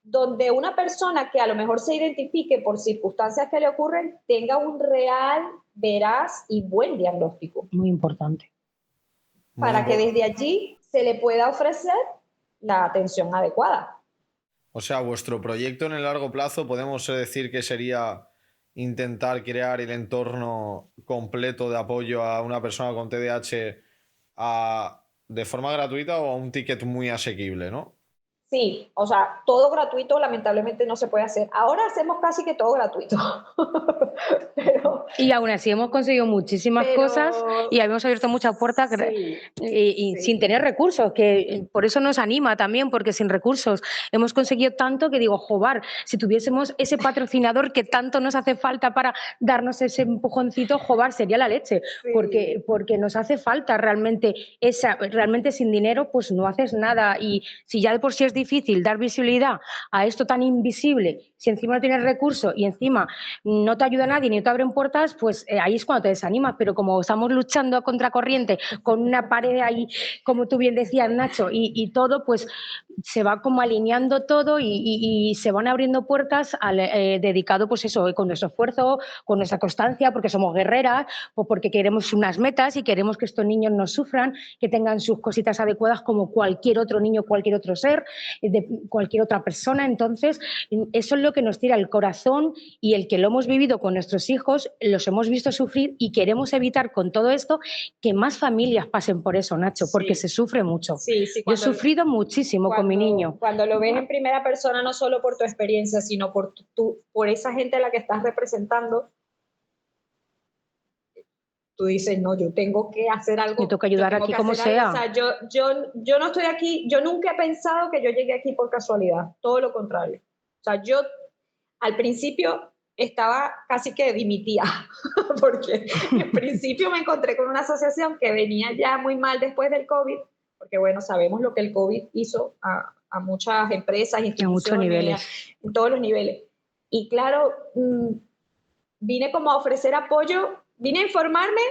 donde una persona que a lo mejor se identifique por circunstancias que le ocurren tenga un real, veraz y buen diagnóstico. Muy importante. Para que desde allí se le pueda ofrecer la atención adecuada. O sea, vuestro proyecto en el largo plazo podemos decir que sería intentar crear el entorno completo de apoyo a una persona con TDAH de forma gratuita o a un ticket muy asequible, ¿no? Sí, o sea, todo gratuito lamentablemente no se puede hacer. Ahora hacemos casi que todo gratuito. pero, Y aún así hemos conseguido muchísimas cosas y pero hemos abierto muchas puertas sí, y sí. sin tener recursos, que por eso nos anima también, porque sin recursos hemos conseguido tanto que digo, joder, si tuviésemos ese patrocinador que tanto nos hace falta para darnos ese empujoncito, joder, sería la leche, Sí. porque nos hace falta realmente realmente sin dinero pues no haces nada, y si ya de por sí es difícil dar visibilidad a esto tan invisible, si encima no tienes recursos y encima no te ayuda nadie ni te abren puertas, pues ahí es cuando te desanimas. Pero como estamos luchando a contracorriente con una pared ahí, como tú bien decías, Nacho, y todo, pues se va como alineando todo y se van abriendo puertas dedicado, pues eso, con nuestro esfuerzo, con nuestra constancia, porque somos guerreras, o porque queremos unas metas y queremos que estos niños no sufran, que tengan sus cositas adecuadas como cualquier otro niño, cualquier otro ser, de cualquier otra persona. Entonces, eso es lo que nos tira el corazón, y el que lo hemos vivido con nuestros hijos, los hemos visto sufrir y queremos evitar con todo esto que más familias pasen por eso, Nacho, porque Sí. se sufre mucho. Sí, sí, Yo he sufrido muchísimo con mi niño. Cuando lo ves en primera persona, no solo por tu experiencia, sino por esa gente a la que estás representando, tú dices, no, yo tengo que hacer algo. Me toca ayudar aquí como sea. O sea, yo no estoy aquí, yo nunca he pensado que yo llegué aquí por casualidad, todo lo contrario. O sea, yo al principio estaba casi que dimitía, porque en principio me encontré con una asociación que venía ya muy mal después del COVID, porque bueno, sabemos lo que el COVID hizo a muchas empresas, instituciones, en muchos niveles, en todos los niveles. Y claro, vine como a ofrecer apoyo, vine a informarme,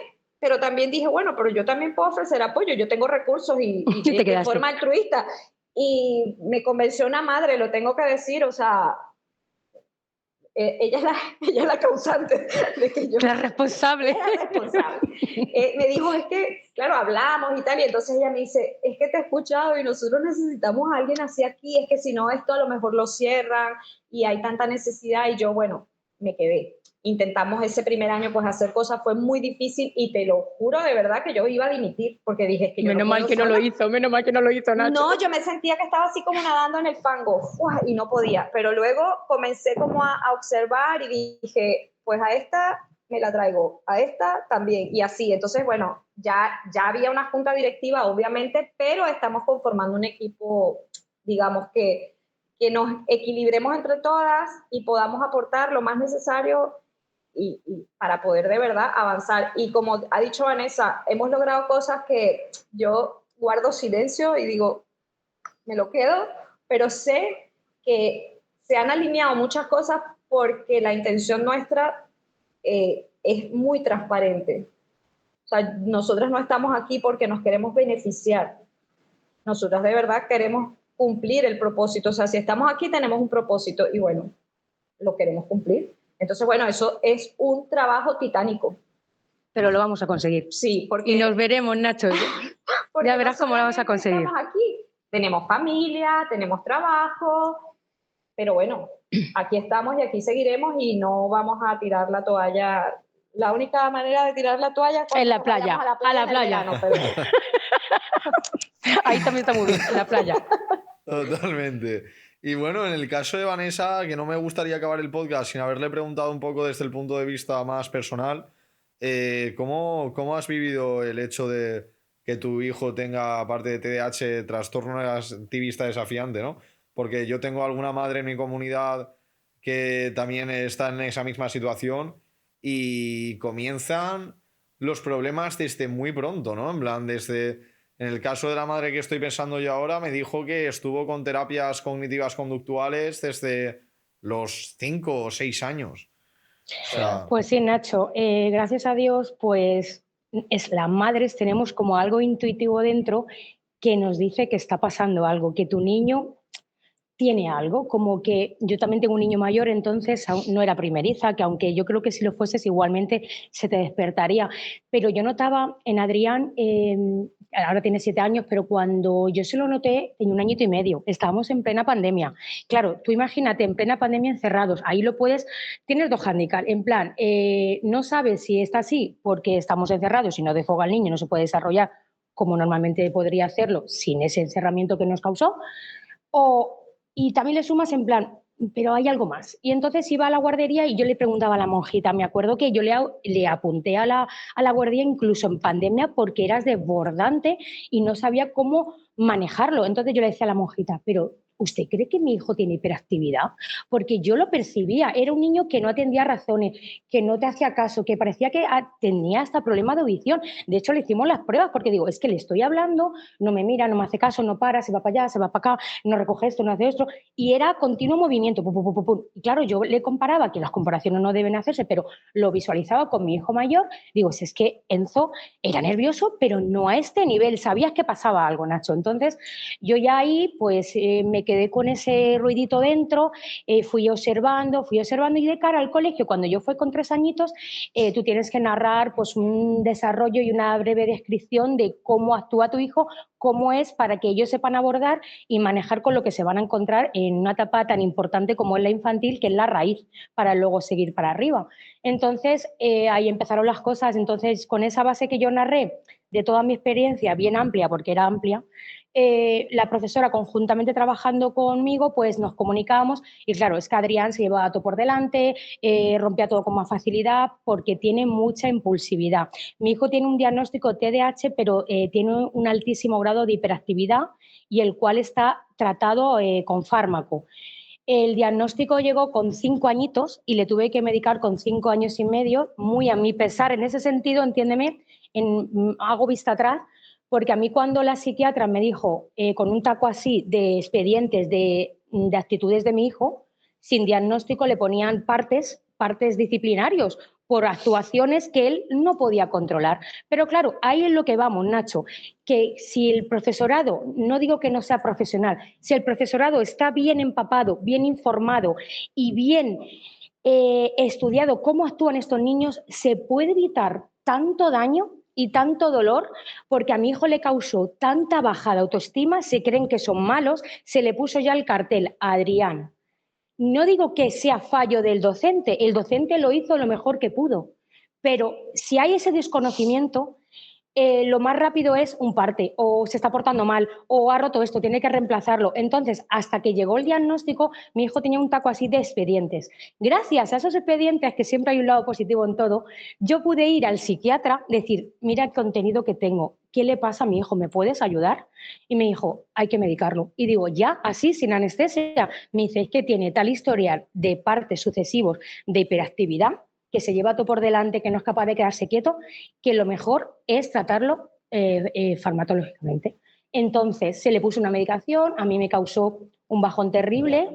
pero también dije, bueno, pero yo también puedo ofrecer apoyo, yo tengo recursos y de forma altruista. Y me convenció una madre, lo tengo que decir, o sea, ella es la causante de que yo... La responsable. La responsable. Me dijo, es que, claro, hablamos y tal, y entonces ella me dice, es que te he escuchado y nosotros necesitamos a alguien así aquí, es que si no esto a lo mejor lo cierran y hay tanta necesidad, y yo, bueno, me quedé. Intentamos ese primer año pues hacer cosas, fue muy difícil y te lo juro de verdad que yo iba a dimitir porque dije que yo menos mal que no lo hizo, Nacho. No, yo me sentía que estaba así como nadando en el fango y no podía, pero luego comencé como a observar y dije, pues a esta me la traigo, a esta también, y así. Entonces, bueno, ya había una junta directiva obviamente, pero estamos conformando un equipo, digamos que nos equilibremos entre todas y podamos aportar lo más necesario y para poder de verdad avanzar. Y como ha dicho Vanessa, hemos logrado cosas que yo guardo silencio y digo, me lo quedo, pero sé que se han alineado muchas cosas porque la intención nuestra es muy transparente. O sea, nosotras no estamos aquí porque nos queremos beneficiar. Nosotras de verdad queremos cumplir el propósito. O sea, si estamos aquí tenemos un propósito y bueno, lo queremos cumplir. Entonces, bueno, eso es un trabajo titánico. Pero lo vamos a conseguir. Sí, porque... Y nos veremos, Nacho. Ya verás cómo lo vamos a conseguir. Estamos aquí, tenemos familia, tenemos trabajo, pero bueno, aquí estamos y aquí seguiremos y no vamos a tirar la toalla. La única manera de tirar la toalla es en la playa, a la playa. Verano, pero... Ahí también está muy bien, en la playa. Totalmente. Y bueno, en el caso de Vanessa, que no me gustaría acabar el podcast sin haberle preguntado un poco desde el punto de vista más personal, ¿cómo has vivido el hecho de que tu hijo tenga, aparte de TDAH, trastorno activista desafiante, ¿no? Porque yo tengo alguna madre en mi comunidad que también está en esa misma situación y comienzan los problemas desde muy pronto, ¿no? En plan, desde... En el caso de la madre que estoy pensando yo ahora, me dijo que estuvo con terapias cognitivas conductuales desde los 5 o 6 años. O sea... Pues sí, Nacho, gracias a Dios, pues las madres tenemos como algo intuitivo dentro que nos dice que está pasando algo, que tu niño tiene algo, como que yo también tengo un niño mayor, entonces no era primeriza, que aunque yo creo que si lo fueses igualmente se te despertaría, pero yo notaba en Adrián, ahora tiene 7 años, pero cuando yo se lo noté tenía 1 añito y medio, estábamos en plena pandemia. Claro, tú imagínate, en plena pandemia encerrados, ahí lo puedes, tienes 2 handicaps, en plan, no sabes si está así porque estamos encerrados y no defoga al niño, no se puede desarrollar como normalmente podría hacerlo sin ese encerramiento que nos causó, Y también le sumas en plan, pero hay algo más. Y entonces iba a la guardería y yo le preguntaba a la monjita, me acuerdo que yo le apunté a la guardería incluso en pandemia porque eras desbordante y no sabía cómo manejarlo. Entonces yo le decía a la monjita, pero ¿usted cree que mi hijo tiene hiperactividad? Porque yo lo percibía, era un niño que no atendía razones, que no te hacía caso, que parecía que tenía hasta problema de audición. De hecho, le hicimos las pruebas porque digo, es que le estoy hablando, no me mira, no me hace caso, no para, se va para allá, se va para acá, no recoge esto, no hace esto, y era continuo movimiento. Pum, pum, pum, pum. Y claro, yo le comparaba, que las comparaciones no deben hacerse, pero lo visualizaba con mi hijo mayor, digo, si es que Enzo era nervioso, pero no a este nivel, sabías que pasaba algo, Nacho. Entonces, yo ya ahí pues me quedé con ese ruidito dentro, fui observando y de cara al colegio, cuando yo fui con 3 añitos, tú tienes que narrar pues un desarrollo y una breve descripción de cómo actúa tu hijo, cómo es para que ellos sepan abordar y manejar con lo que se van a encontrar en una etapa tan importante como es la infantil, que es la raíz, para luego seguir para arriba. Entonces, ahí empezaron las cosas. Entonces, con esa base que yo narré de toda mi experiencia, bien amplia, porque era amplia, la profesora conjuntamente trabajando conmigo, pues nos comunicábamos y claro, es que Adrián se llevaba todo por delante, rompía todo con más facilidad porque tiene mucha impulsividad. Mi hijo tiene un diagnóstico TDAH, pero tiene un altísimo grado de hiperactividad y el cual está tratado con fármaco. El diagnóstico llegó con 5 añitos y le tuve que medicar con 5 años y medio, muy a mi pesar. En ese sentido, entiéndeme, hago vista atrás, porque a mí cuando la psiquiatra me dijo, con un taco así de expedientes de actitudes de mi hijo, sin diagnóstico le ponían partes disciplinarios por actuaciones que él no podía controlar. Pero claro, ahí es lo que vamos, Nacho, que si el profesorado, no digo que no sea profesional, si el profesorado está bien empapado, bien informado y bien estudiado cómo actúan estos niños, se puede evitar tanto daño y tanto dolor, porque a mi hijo le causó tanta baja de autoestima, se creen que son malos, se le puso ya el cartel a Adrián. No digo que sea fallo del docente, el docente lo hizo lo mejor que pudo, pero si hay ese desconocimiento, lo más rápido es un parte, o se está portando mal, o ha roto esto, tiene que reemplazarlo. Entonces, hasta que llegó el diagnóstico, mi hijo tenía un taco así de expedientes. Gracias a esos expedientes, que siempre hay un lado positivo en todo, yo pude ir al psiquiatra, decir, mira el contenido que tengo, ¿qué le pasa a mi hijo? ¿Me puedes ayudar? Y me dijo, hay que medicarlo. Y digo, ya, así, sin anestesia. Me dice, es que tiene tal historial de partes sucesivos de hiperactividad, que se lleva todo por delante, que no es capaz de quedarse quieto, que lo mejor es tratarlo farmacológicamente. Entonces se le puso una medicación, a mí me causó un bajón terrible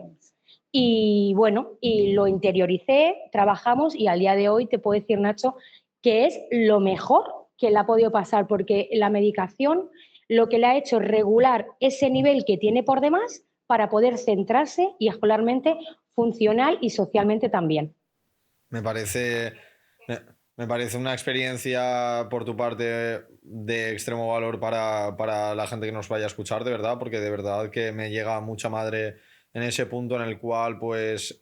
y bueno, y lo interioricé, trabajamos y al día de hoy te puedo decir, Nacho, que es lo mejor que le ha podido pasar, porque la medicación lo que le ha hecho es regular ese nivel que tiene por demás para poder centrarse y escolarmente, funcional y socialmente también. Me parece, me parece una experiencia por tu parte de extremo valor para la gente que nos vaya a escuchar, de verdad, porque de verdad que me llega mucha madre en ese punto en el cual pues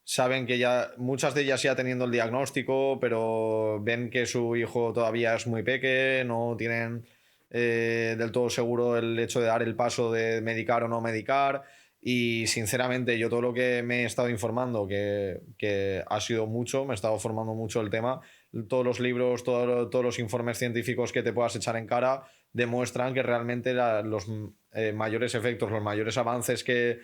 saben que ya muchas de ellas ya teniendo el diagnóstico, pero ven que su hijo todavía es muy peque, no tienen del todo seguro el hecho de dar el paso de medicar o no medicar. Y sinceramente yo todo lo que me he estado informando, que ha sido mucho, me he estado formando mucho el tema, todos los libros, todos los informes científicos que te puedas echar en cara demuestran que realmente los mayores efectos, los mayores avances que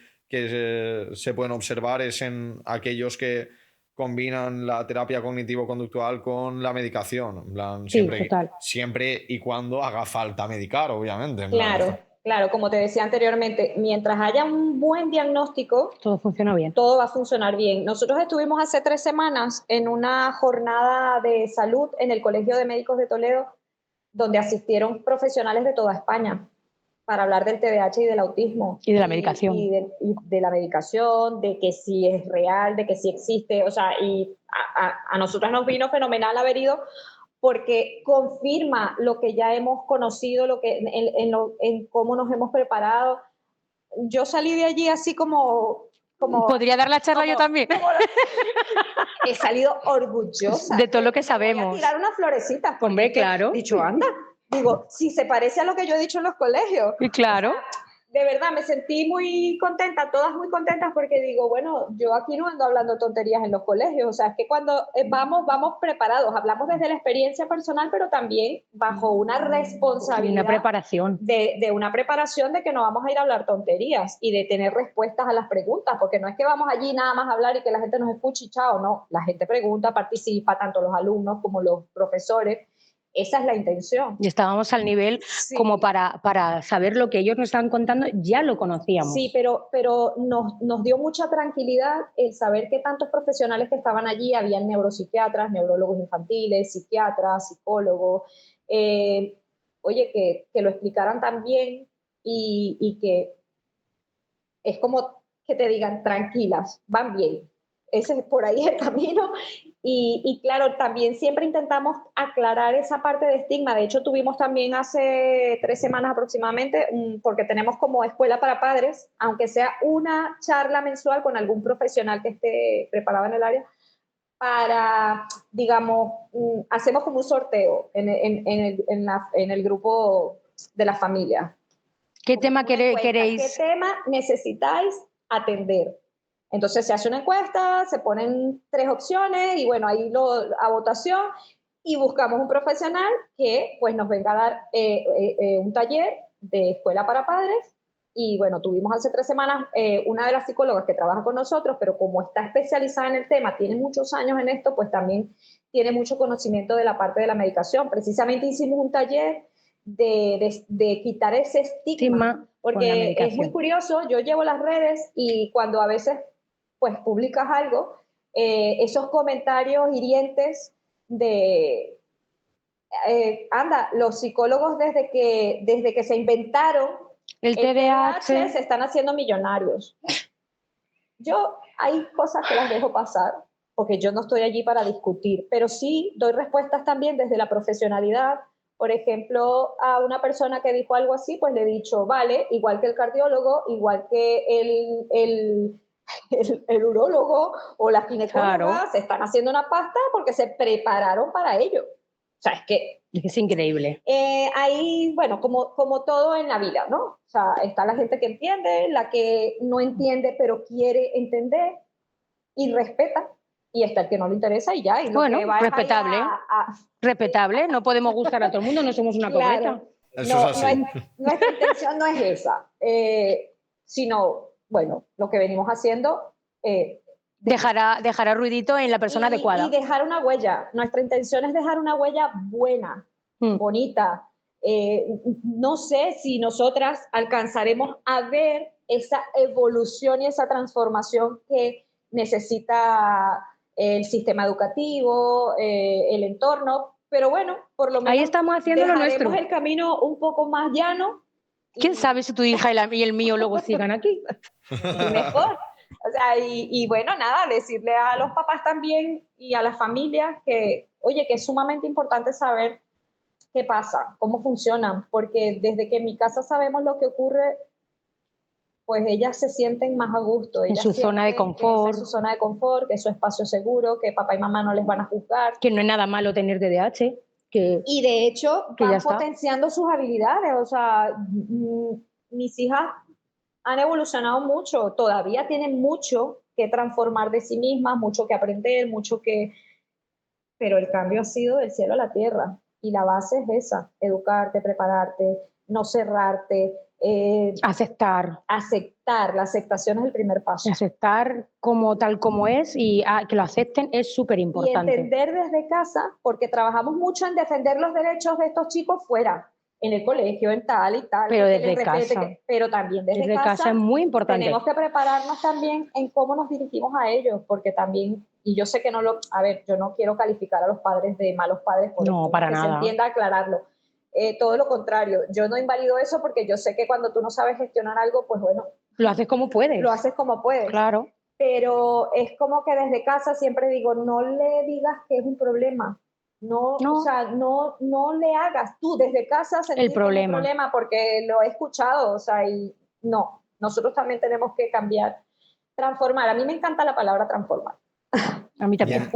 se pueden observar es en aquellos que combinan la terapia cognitivo-conductual con la medicación. En plan, Sí, total. siempre y cuando haga falta medicar, obviamente. En plan, Claro, claro, como te decía anteriormente, mientras haya un buen diagnóstico, Todo funciona bien. todo va a funcionar bien. Nosotros estuvimos hace 3 semanas en una jornada de salud en el Colegio de Médicos de Toledo, donde asistieron profesionales de toda España para hablar del TDAH y del autismo. Y de la medicación. Y de la medicación, de que si es real, de que si existe. O sea, y a nosotras nos vino fenomenal haber ido, porque confirma lo que ya hemos conocido, en cómo nos hemos preparado. Yo salí de allí así como Podría dar la charla yo también. he salido orgullosa de todo lo que Voy a sabemos. tirar unas florecitas. Hombre, claro. Dicho, anda. Digo, si se parece a lo que yo he dicho en los colegios. Y claro. O sea, de verdad me sentí muy contenta, todas muy contentas, porque digo, bueno, yo aquí no ando hablando tonterías en los colegios, o sea, es que cuando vamos preparados, hablamos desde la experiencia personal, pero también bajo una Y responsabilidad una preparación. de una preparación de que no vamos a ir a hablar tonterías y de tener respuestas a las preguntas, porque no es que vamos allí nada más a hablar y que la gente nos escuche y chao, no, la gente pregunta, participa, tanto los alumnos como los profesores. Esa es la intención. Y estábamos al nivel Sí. como para saber lo que ellos nos estaban contando, ya lo conocíamos. Sí, pero nos dio mucha tranquilidad el saber que tantos profesionales que estaban allí, habían neuropsiquiatras, neurólogos infantiles, psiquiatras, psicólogos, oye, que lo explicaran tan bien y que es como que te digan, tranquilas, van bien. Ese es por ahí el camino. Y claro, también siempre intentamos aclarar esa parte de estigma. De hecho, tuvimos también hace 3 semanas aproximadamente, porque tenemos como escuela para padres, aunque sea una charla mensual con algún profesional que esté preparado en el área, para, digamos, hacemos como un sorteo en el grupo de la familia. ¿Qué tema queréis? ¿Qué tema necesitáis atender? Entonces se hace una encuesta, se ponen 3 opciones y bueno, ahí a votación y buscamos un profesional que pues nos venga a dar un taller de escuela para padres. Y bueno, tuvimos hace 3 semanas una de las psicólogas que trabaja con nosotros, pero como está especializada en el tema, tiene muchos años en esto, pues también tiene mucho conocimiento de la parte de la medicación. Precisamente hicimos un taller de quitar ese estigma, porque es muy curioso, yo llevo las redes y cuando a veces pues publicas algo, esos comentarios hirientes de, anda, los psicólogos desde que se inventaron el TDAH se están haciendo millonarios. Yo hay cosas que las dejo pasar, porque yo no estoy allí para discutir, pero sí doy respuestas también desde la profesionalidad. Por ejemplo, a una persona que dijo algo así, pues le he dicho, vale, igual que el cardiólogo, igual que el urólogo o la ginecóloga, claro, se están haciendo una pasta porque se prepararon para ello. O sea, es increíble. Ahí, bueno, como todo en la vida, ¿no? O sea, está la gente que entiende, la que no entiende pero quiere entender y respeta, y está el que no le interesa y ya. Y bueno, respetable. Respetable, no podemos gustar a todo el mundo, no somos una claro, Eso es así. Nuestra intención no es esa, sino, bueno, lo que venimos haciendo... dejará ruidito en la persona adecuada. Y dejar una huella. Nuestra intención es dejar una huella buena, bonita. No sé si nosotras alcanzaremos a ver esa evolución y esa transformación que necesita el sistema educativo, el entorno, pero bueno, por lo menos ahí estamos haciendo lo nuestro. El camino un poco más llano. ¿Quién sabe si tu hija y el mío luego sigan aquí? Mejor. O sea, y bueno, nada, decirle a los papás también y a las familias que, oye, que es sumamente importante saber qué pasa, cómo funcionan, porque desde que en mi casa sabemos lo que ocurre, pues ellas se sienten más a gusto. En su zona de confort. En su zona de confort, que es su espacio seguro, que papá y mamá no les van a juzgar. Que no es nada malo tener TDAH. Y de hecho van potenciando sus habilidades. O sea, mis hijas han evolucionado mucho, todavía tienen mucho que transformar de sí mismas, mucho que aprender, pero el cambio ha sido del cielo a la tierra y la base es esa, educarte, prepararte, no cerrarte, aceptar, la aceptación es el primer paso. Aceptar tal como es y que lo acepten es súper importante. Y entender desde casa, porque trabajamos mucho en defender los derechos de estos chicos fuera, en el colegio, en tal y tal. Pero desde casa. Pero también desde casa es muy importante. Tenemos que prepararnos también en cómo nos dirigimos a ellos, porque también, y yo sé que yo no quiero calificar a los padres de malos padres, por no, para que nada. se entienda aclararlo. Todo lo contrario, yo no invalido eso porque yo sé que cuando tú no sabes gestionar algo, pues bueno. Lo haces como puedes. Lo haces como puedes. Claro. Pero es como que desde casa siempre digo, no le digas que es un problema. No. O sea, no le hagas tú desde casa sentir el problema. Un problema, porque lo he escuchado, o sea, y no, nosotros también tenemos que cambiar, transformar. A mí me encanta la palabra transformar. A mí Y también.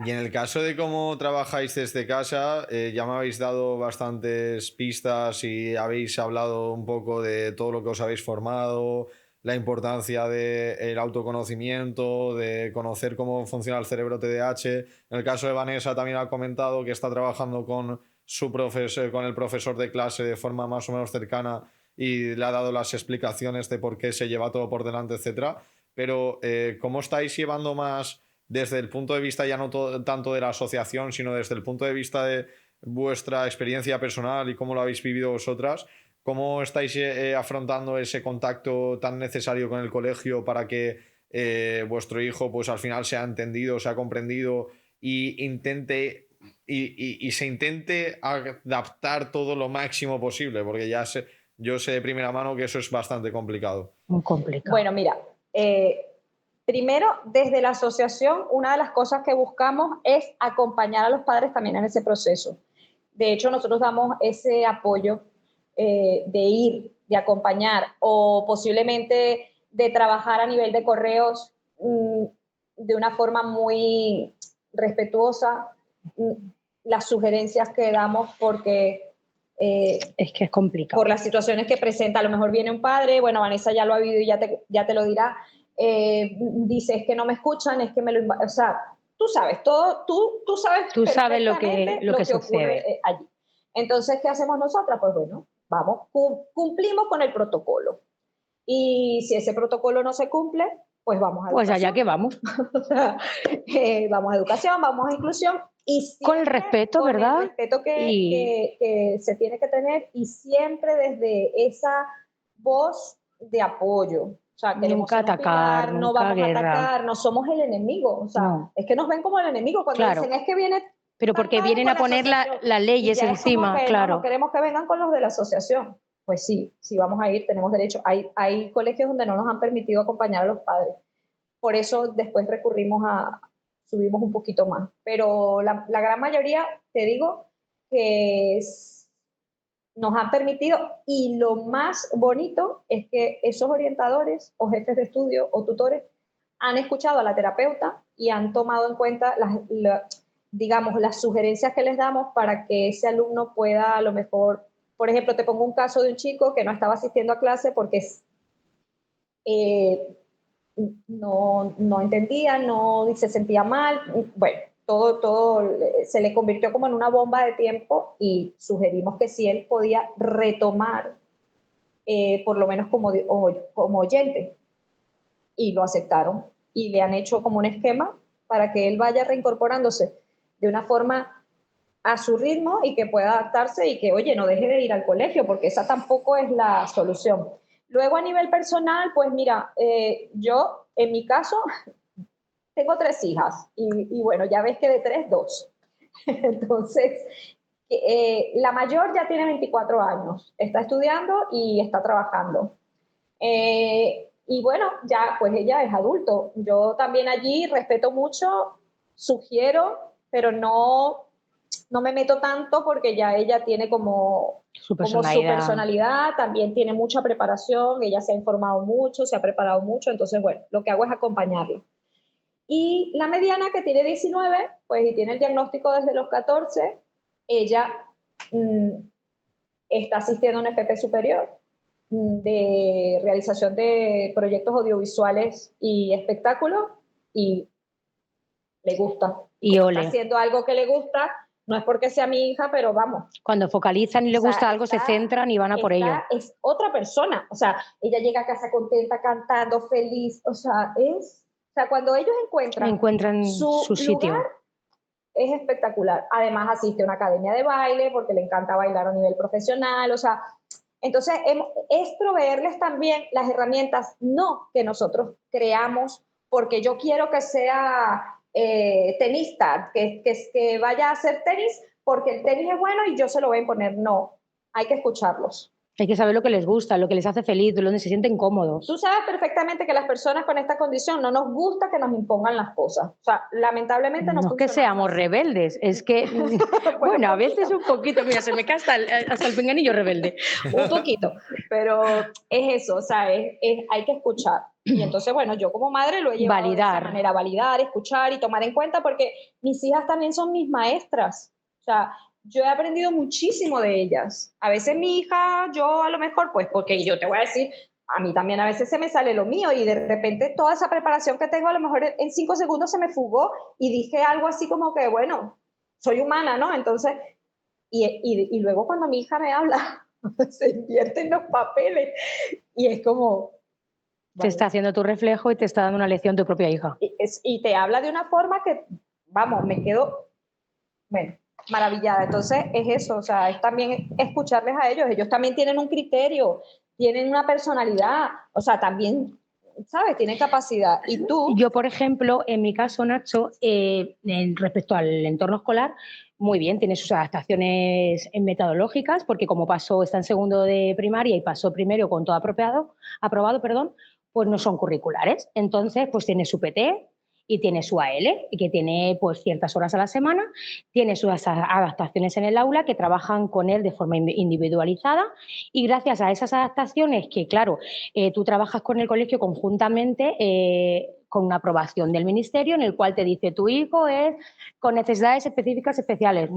y en el caso de cómo trabajáis desde casa, ya me habéis dado bastantes pistas y habéis hablado un poco de todo lo que os habéis formado, la importancia del autoconocimiento, de conocer cómo funciona el cerebro TDAH. En el caso de Vanessa también ha comentado que está trabajando con su profesor, con el profesor de clase de forma más o menos cercana y le ha dado las explicaciones de por qué se lleva todo por delante, etcétera. Pero ¿cómo estáis llevando más desde el punto de vista ya no tanto de la asociación, sino desde el punto de vista de vuestra experiencia personal y cómo lo habéis vivido vosotras? ¿Cómo estáis afrontando ese contacto tan necesario con el colegio para que vuestro hijo pues al final sea entendido, sea comprendido y intente y se intente adaptar todo lo máximo posible? Porque yo sé de primera mano que eso es bastante complicado. Muy complicado. Bueno, mira, primero, desde la asociación, una de las cosas que buscamos es acompañar a los padres también en ese proceso. De hecho, nosotros damos ese apoyo de ir, de acompañar o posiblemente de trabajar a nivel de correos de una forma muy respetuosa las sugerencias que damos porque es que es complicado. por las situaciones que presenta, a lo mejor viene un padre, bueno, Vanessa ya lo ha vivido y ya te lo dirá, dice, es que no me escuchan, es que me lo... O sea, tú sabes, todo, tú sabes Tú sabes lo perfectamente que ocurre sucede. allí. Entonces, ¿qué hacemos nosotras? Pues bueno, vamos, cumplimos con el protocolo. Y si ese protocolo no se cumple, pues vamos a Pues allá educación. que vamos. O sea, vamos a educación, vamos a inclusión. Y Con el siempre respeto, con ¿verdad? el respeto Y que se tiene que tener y siempre desde esa voz de apoyo. O sea, queremos nunca ser un atacar, pilar, no nunca vamos a guerra. atacar, no somos el enemigo. O sea, No, es que nos ven como el enemigo cuando claro. dicen es que viene Pero tal porque padre vienen con a la poner asociación. las Y leyes ya es como encima, que no claro. queremos que vengan con los de la asociación. Pues sí, sí vamos a ir, tenemos derecho. Hay colegios donde no nos han permitido acompañar a los padres. Por eso después subimos un poquito más. Pero la gran mayoría, te digo, que nos han permitido y lo más bonito es que esos orientadores o jefes de estudio o tutores han escuchado a la terapeuta y han tomado en cuenta digamos, las sugerencias que les damos para que ese alumno pueda a lo mejor, por ejemplo, te pongo un caso de un chico que no estaba asistiendo a clase porque no entendía, no se sentía mal, bueno, todo se le convirtió como en una bomba de tiempo y sugerimos que si él podía retomar, por lo menos como oyente, y lo aceptaron y le han hecho como un esquema para que él vaya reincorporándose de una forma a su ritmo y que pueda adaptarse y que, oye, no deje de ir al colegio, porque esa tampoco es la solución. Luego, a nivel personal, pues mira, yo, en mi caso, tengo 3 hijas y bueno, ya ves que de 3, 2. Entonces, la mayor ya tiene 24 años, está estudiando y está trabajando. Y bueno, ya pues ella es adulto. Yo también allí respeto mucho, sugiero, pero no me meto tanto porque ya ella tiene como Su su personalidad. personalidad, también tiene mucha preparación, ella se ha informado mucho, se ha preparado mucho, entonces bueno, lo que hago es acompañarla. Y la mediana que tiene 19, pues y tiene el diagnóstico desde los 14, ella está asistiendo a un FP superior de realización de proyectos audiovisuales y espectáculos y le gusta. Y Como ole. está haciendo algo que le gusta, no es porque sea mi hija, pero vamos. Cuando focalizan y les gusta algo, se centran y van a por ello. Es otra persona. O sea, ella llega a casa contenta, cantando, feliz. O sea, cuando ellos encuentran su sitio. lugar, es espectacular. Además, asiste a una academia de baile porque le encanta bailar a nivel profesional. O sea, entonces es proveerles también las herramientas, no que nosotros creamos porque yo quiero que sea tenista, que vaya a hacer tenis porque el tenis es bueno y yo se lo voy a imponer. No, hay que escucharlos. Hay que saber lo que les gusta, lo que les hace feliz, donde se sienten cómodos. Tú sabes perfectamente que las personas con esta condición no nos gusta que nos impongan las cosas. O sea, lamentablemente no es que seamos rebeldes, es que, bueno, a veces un poquito, mira, se me cae hasta el pinganillo rebelde. Un poquito, pero es eso, o sea, hay que escuchar. Y entonces, bueno, yo como madre lo he llevado de esa Validar. manera, validar, escuchar y tomar en cuenta, porque mis hijas también son mis maestras. O sea, yo he aprendido muchísimo de ellas. A veces mi hija, yo a lo mejor, pues porque yo te voy a decir, a mí también a veces se me sale lo mío y de repente toda esa preparación que tengo a lo mejor en 5 segundos se me fugó y dije algo así como que, bueno, soy humana, ¿no? Entonces, y luego cuando mi hija me habla, se invierten los papeles y es como, Te vale. está haciendo tu reflejo y te está dando una lección tu propia hija. Y te habla de una forma que, vamos, me quedo, bueno, maravillada. Entonces es eso, o sea, es también escucharles a ellos también tienen un criterio, tienen una personalidad, o sea, también, ¿sabes? Tienen capacidad. Y tú, Yo, por ejemplo, en mi caso, Nacho, respecto al entorno escolar, muy bien, tiene sus adaptaciones metodológicas, porque como pasó, está en segundo de primaria y pasó primero con todo aprobado, perdón, pues no son curriculares. Entonces, pues tiene su PT y tiene su AL, y que tiene pues ciertas horas a la semana, tiene sus adaptaciones en el aula que trabajan con él de forma individualizada, y gracias a esas adaptaciones que, claro, tú trabajas con el colegio conjuntamente, con una aprobación del ministerio en el cual te dice tu hijo es con necesidades específicas especiales,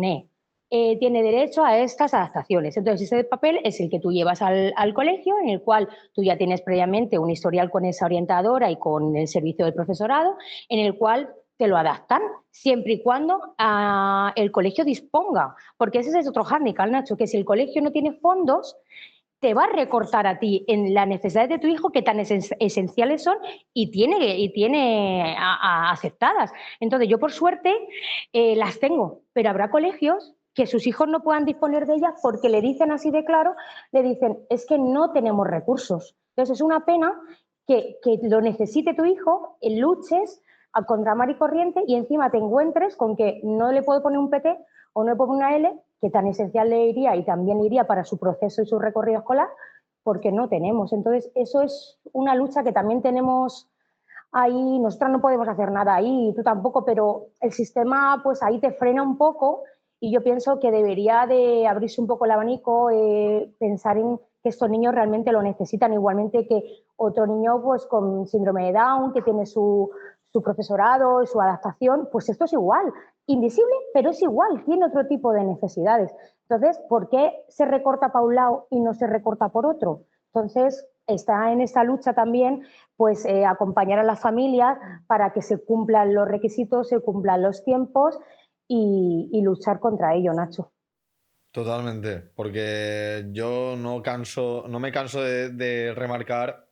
tiene derecho a estas adaptaciones. Entonces, ese papel es el que tú llevas al colegio, en el cual tú ya tienes previamente un historial con esa orientadora y con el servicio del profesorado, en el cual te lo adaptan, siempre y cuando el colegio disponga. Porque ese es otro hándicap, Nacho, que si el colegio no tiene fondos, te va a recortar a ti en las necesidades de tu hijo que tan esenciales son y tiene aceptadas. Entonces, yo por suerte las tengo, pero habrá colegios que sus hijos no puedan disponer de ellas porque le dicen así de claro, le dicen, es que no tenemos recursos. Entonces, es una pena que lo necesite tu hijo, luches a contra mar y corriente y encima te encuentres con que no le puedo poner un PT o no le puedo poner una L, que tan esencial le iría y también le iría para su proceso y su recorrido escolar, porque no tenemos. Entonces, eso es una lucha que también tenemos ahí. Nosotras no podemos hacer nada ahí, tú tampoco, pero el sistema pues ahí te frena un poco y yo pienso que debería de abrirse un poco el abanico, pensar en que estos niños realmente lo necesitan, igualmente que otro niño pues con síndrome de Down, que tiene su profesorado y su adaptación, pues esto es igual, invisible, pero es igual, tiene otro tipo de necesidades. Entonces, ¿por qué se recorta para un lado y no se recorta por otro? Entonces, está en esta lucha también, pues acompañar a las familias para que se cumplan los requisitos, se cumplan los tiempos y luchar contra ello, Nacho. Totalmente, porque yo no me canso de remarcar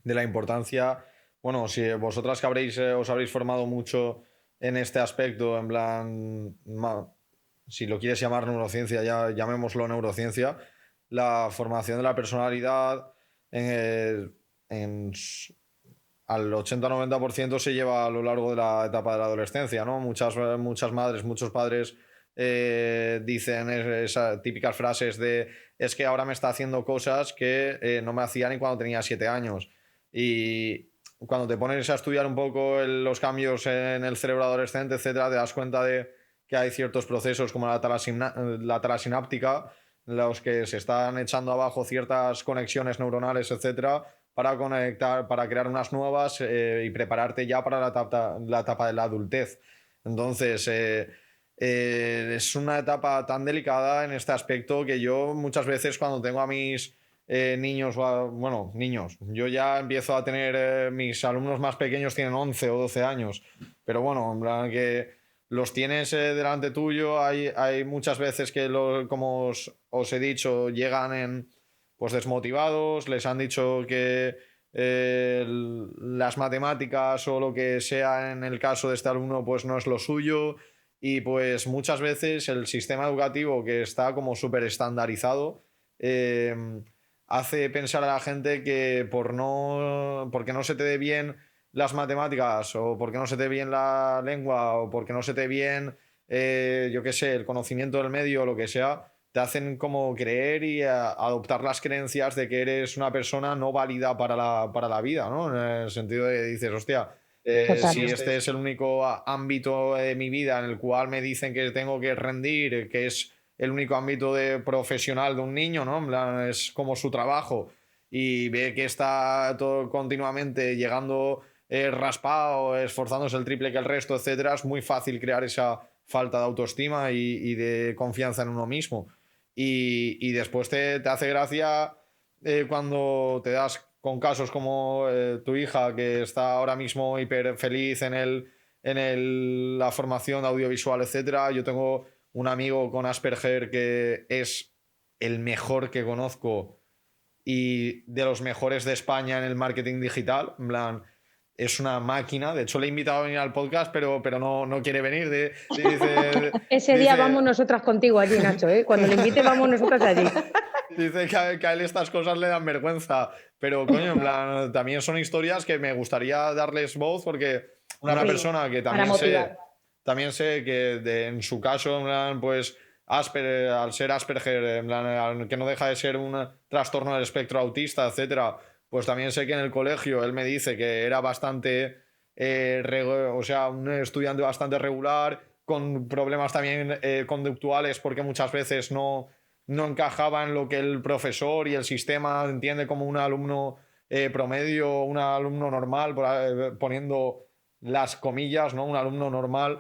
de la importancia, bueno, si vosotras que os habréis formado mucho en este aspecto, en plan, si lo quieres llamar neurociencia, ya llamémoslo neurociencia, la formación de la personalidad en al 80-90% se lleva a lo largo de la etapa de la adolescencia, ¿no? Muchas madres, muchos padres dicen esas típicas frases de es que ahora me está haciendo cosas que no me hacía ni cuando tenía 7 años. Y cuando te pones a estudiar un poco los cambios en el cerebro adolescente, etcétera, te das cuenta de que hay ciertos procesos como la talasináptica, en los que se están echando abajo ciertas conexiones neuronales, etcétera, para conectar, para crear unas nuevas y prepararte ya para la etapa de la adultez. Entonces, es una etapa tan delicada en este aspecto que yo muchas veces cuando tengo a mis niños, bueno, niños, yo ya empiezo a tener, mis alumnos más pequeños tienen 11 o 12 años, pero bueno, en plan que los tienes delante tuyo, hay muchas veces que, como os he dicho, llegan pues desmotivados, les han dicho que las matemáticas o lo que sea en el caso de este alumno pues no es lo suyo y pues muchas veces el sistema educativo que está como súper estandarizado hace pensar a la gente que porque no se te dé bien las matemáticas o porque no se te dé bien la lengua o porque no se te dé bien, yo qué sé, el conocimiento del medio o lo que sea, te hacen como creer y adoptar las creencias de que eres una persona no válida para la vida, ¿no? En el sentido de que dices, hostia, si este es el único ámbito de mi vida en el cual me dicen que tengo que rendir, que es el único ámbito profesional de un niño, ¿no? En plan, es como su trabajo. y ve que está todo continuamente llegando raspado, esforzándose el triple que el resto, etcétera, es muy fácil crear esa falta de autoestima y de confianza en uno mismo. Y después te hace gracia cuando te das con casos como tu hija, que está ahora mismo hiper feliz la formación audiovisual, etcétera. Yo tengo un amigo con Asperger que es el mejor que conozco y de los mejores de España en el marketing digital. En plan, es una máquina. De hecho, le he invitado a venir al podcast, pero no quiere venir. Ese día vamos nosotras contigo allí, Nacho, ¿eh? Cuando le invite, vamos nosotras allí. Dice que a él estas cosas le dan vergüenza. Pero, coño, en plan, también son historias que me gustaría darles voz porque una persona que también sé que en su caso, en plan, pues al ser Asperger, en plan, que no deja de ser un trastorno del espectro autista, etcétera, pues también sé que en el colegio él me dice que era bastante, o sea, un estudiante bastante regular, con problemas también conductuales, porque muchas veces no encajaba en lo que el profesor y el sistema entiende como un alumno promedio, un alumno normal, poniendo las comillas, ¿no? Un alumno normal.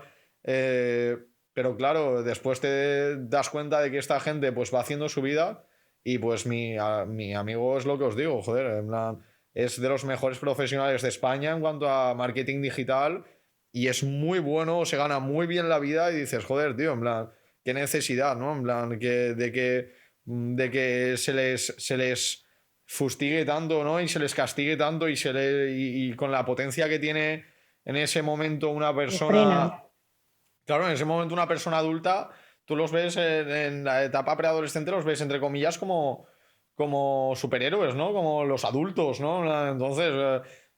Pero claro, después te das cuenta de que esta gente pues va haciendo su vida y pues mi amigo es lo que os digo, joder, en plan, es de los mejores profesionales de España en cuanto a marketing digital y es muy bueno, se gana muy bien la vida y dices, joder, tío, en plan, qué necesidad, ¿no? En plan, de que se les fustigue tanto, ¿no? Y se les castigue tanto y con la potencia que tiene en ese momento una persona... Claro, en ese momento una persona adulta, tú los ves en la etapa preadolescente, los ves entre comillas como superhéroes, ¿no? Como los adultos, ¿no? Entonces,